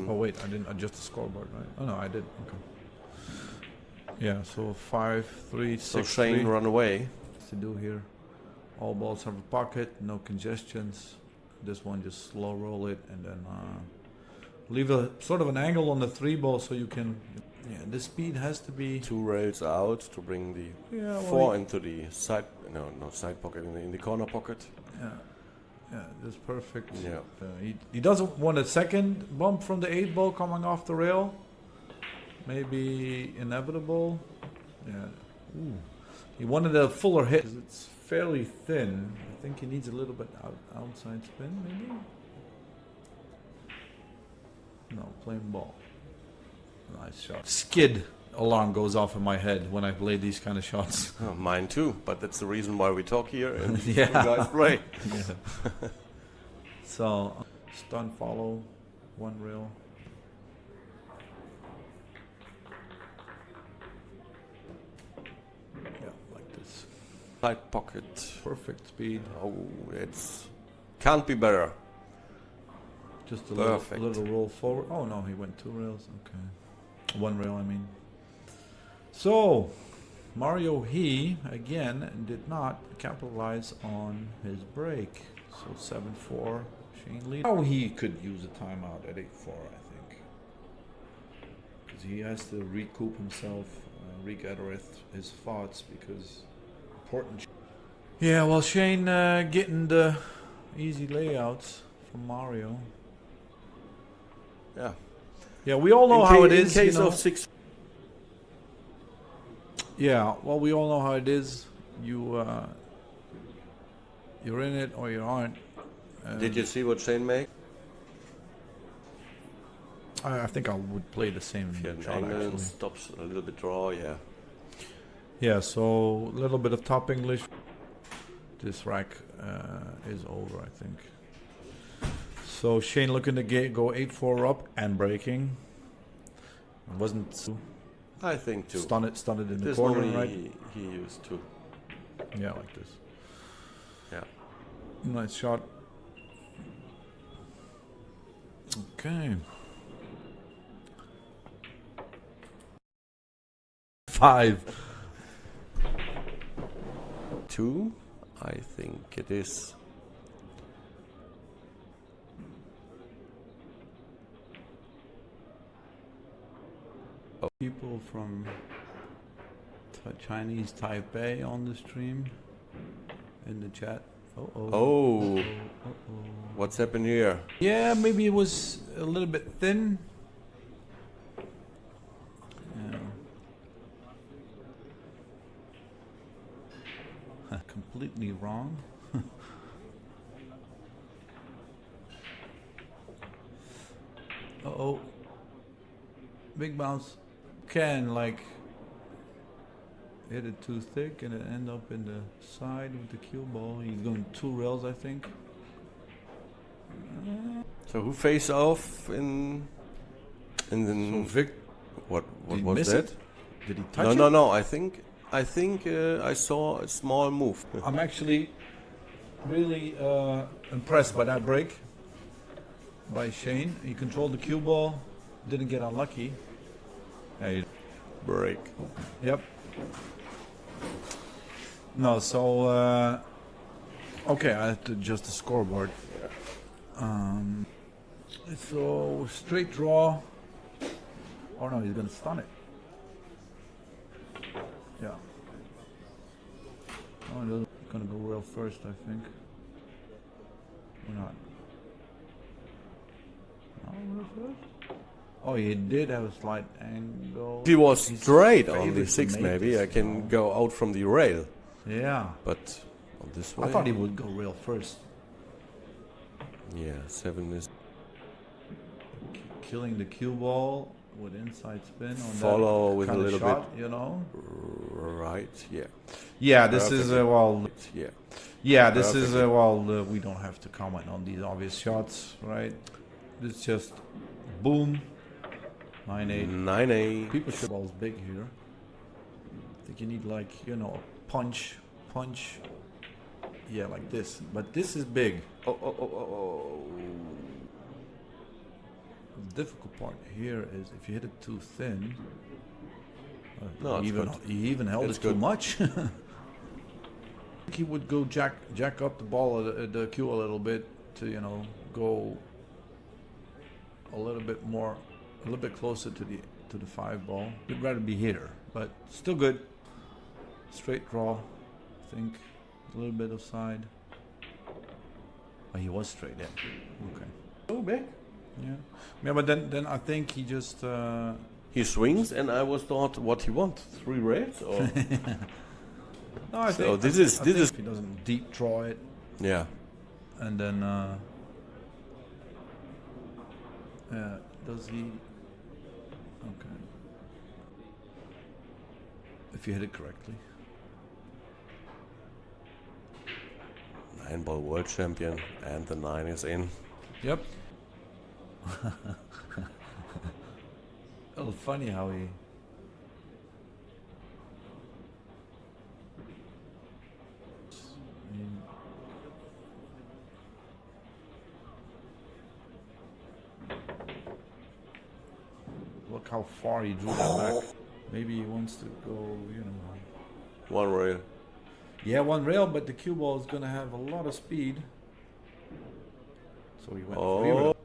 oh, wait, I didn't adjust the scoreboard, right? Oh, no, I did. Okay. Yeah, so 5-3, 6-3. So Shane run away. To do here. All balls have a pocket, no congestions. This one just slow roll it and then leave a sort of an angle on the 3 ball so you can. Yeah, the speed has to be 2 rails out to bring the 4 into the side. No, not side pocket, in the corner pocket. Yeah, that's perfect. Yeah. He doesn't want a second bump from the 8 ball coming off the rail. Maybe inevitable. Yeah. Ooh. He wanted a fuller hit. It's fairly thin. I think he needs a little bit outside spin, maybe? No, plain ball. Nice shot. Skid alarm goes off in my head when I play these kind of shots. Oh, mine too, but that's the reason why we talk here and yeah. you guys play. Yeah. So, stun follow, 1 rail. Side pocket. Perfect speed. Oh, it's can't be better. Just a little roll forward. Oh no, he went 2 rails. Okay, 1 rail. I mean. So, Mario he again did not capitalize on his break. So 7-4, Shane lead. Oh, he could use a timeout at 8-4, I think, because he has to recoup himself, regather his thoughts because. Important. Yeah, well, Shane getting the easy layouts from Mario. Yeah. Yeah, we all know how it is. In case of 6. Yeah, well, we all know how it is. You're in it or you aren't. Did you see what Shane made? I think I would play the same. Angle stops a little bit draw, yeah. Yeah, so a little bit of top English. This rack is over, I think. So Shane looking to go 8-4 up and breaking. It wasn't so I think two. stunned in the This corner, moment right? he used two. Yeah, like this. Yeah. Nice shot. Okay. 5. 2, I think it is. People from Chinese Taipei on the stream in the chat. Oh. What's happened here? Yeah, maybe it was a little bit thin. Yeah. Completely wrong. Uh-oh. Big bounce. Can like hit it too thick and it end up in the side with the cue ball. He's going 2 rails, I think. So who face off in the So Vic, what did he was miss that? it? Did he touch No, it? no. I think I saw a small move. I'm actually really impressed by that break by Shane. He controlled the cue ball, didn't get unlucky. Hey, break. Yep. No, so okay, I have to adjust the scoreboard. So straight draw. Oh no, he's gonna stun it. Yeah. Oh, he's gonna go rail first, I think. Or not? No, rail first. Oh, he did have a slight angle. If he was He's straight on favored the to 6, make maybe this, I can go out from the rail. Yeah. But on this way. I thought he would go rail first. Yeah, 7 is Killing the cue ball with inside spin on follow that with a kind of little shot, bit. you know. Right. Yeah. Yeah, this is Perfectly. well. Yeah. Yeah, this is Perfectly. well. We don't have to comment on these obvious shots, right? It's just boom. 9-8. 9-8. People should balls big here. I think you need like a punch. Yeah, like this. But this is big. Oh. The difficult part here is if you hit it too thin. No, it's good. He even held It's it too good. much. I think he would go jack up the ball, the cue a little bit to go a little bit closer to the 5 ball. We'd rather be here, but still good. Straight draw, I think. A little bit of side. Oh, he was straight in. Okay. So big. Yeah, but then I think he just. He swings, and I was thought what he want 3 rails or. No, I So think this I is- think this is- if he doesn't deep draw it, Yeah. and then does he? Okay. If you hit it correctly. 9-ball world champion, and the 9 is in. Yep. Oh, funny how he. Look how far he drew that back. Maybe he wants to go, 1 rail. Yeah, 1 rail, but the cue ball is gonna have a lot of speed. So he went 3 Oh. rail.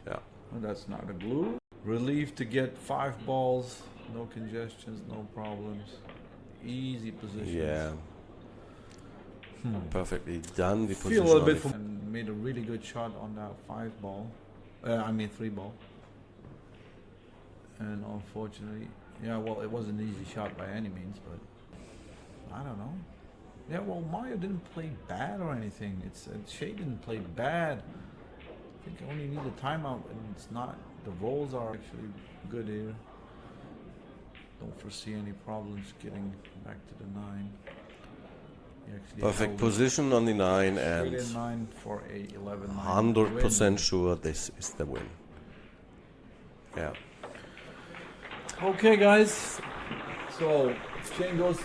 Yeah. Well, that's not a glue. Relief to get 5 balls, no congestions, no problems. Easy positions. Yeah. Perfectly done. The Feel a position little on bit the and made a really good shot on that 5 ball. 3 ball. And unfortunately, yeah, well, it wasn't an easy shot by any means, but I don't know. Yeah, well, Mario didn't play bad or anything. Shea didn't play bad. I think I only need a timeout, and it's not. The rolls are actually good here. Don't foresee any problems getting back to the 9. actually Perfect held position on the 9 straight and in 9 for a 11. 100% sure this is the win. Yeah. Okay, guys. So Shane goes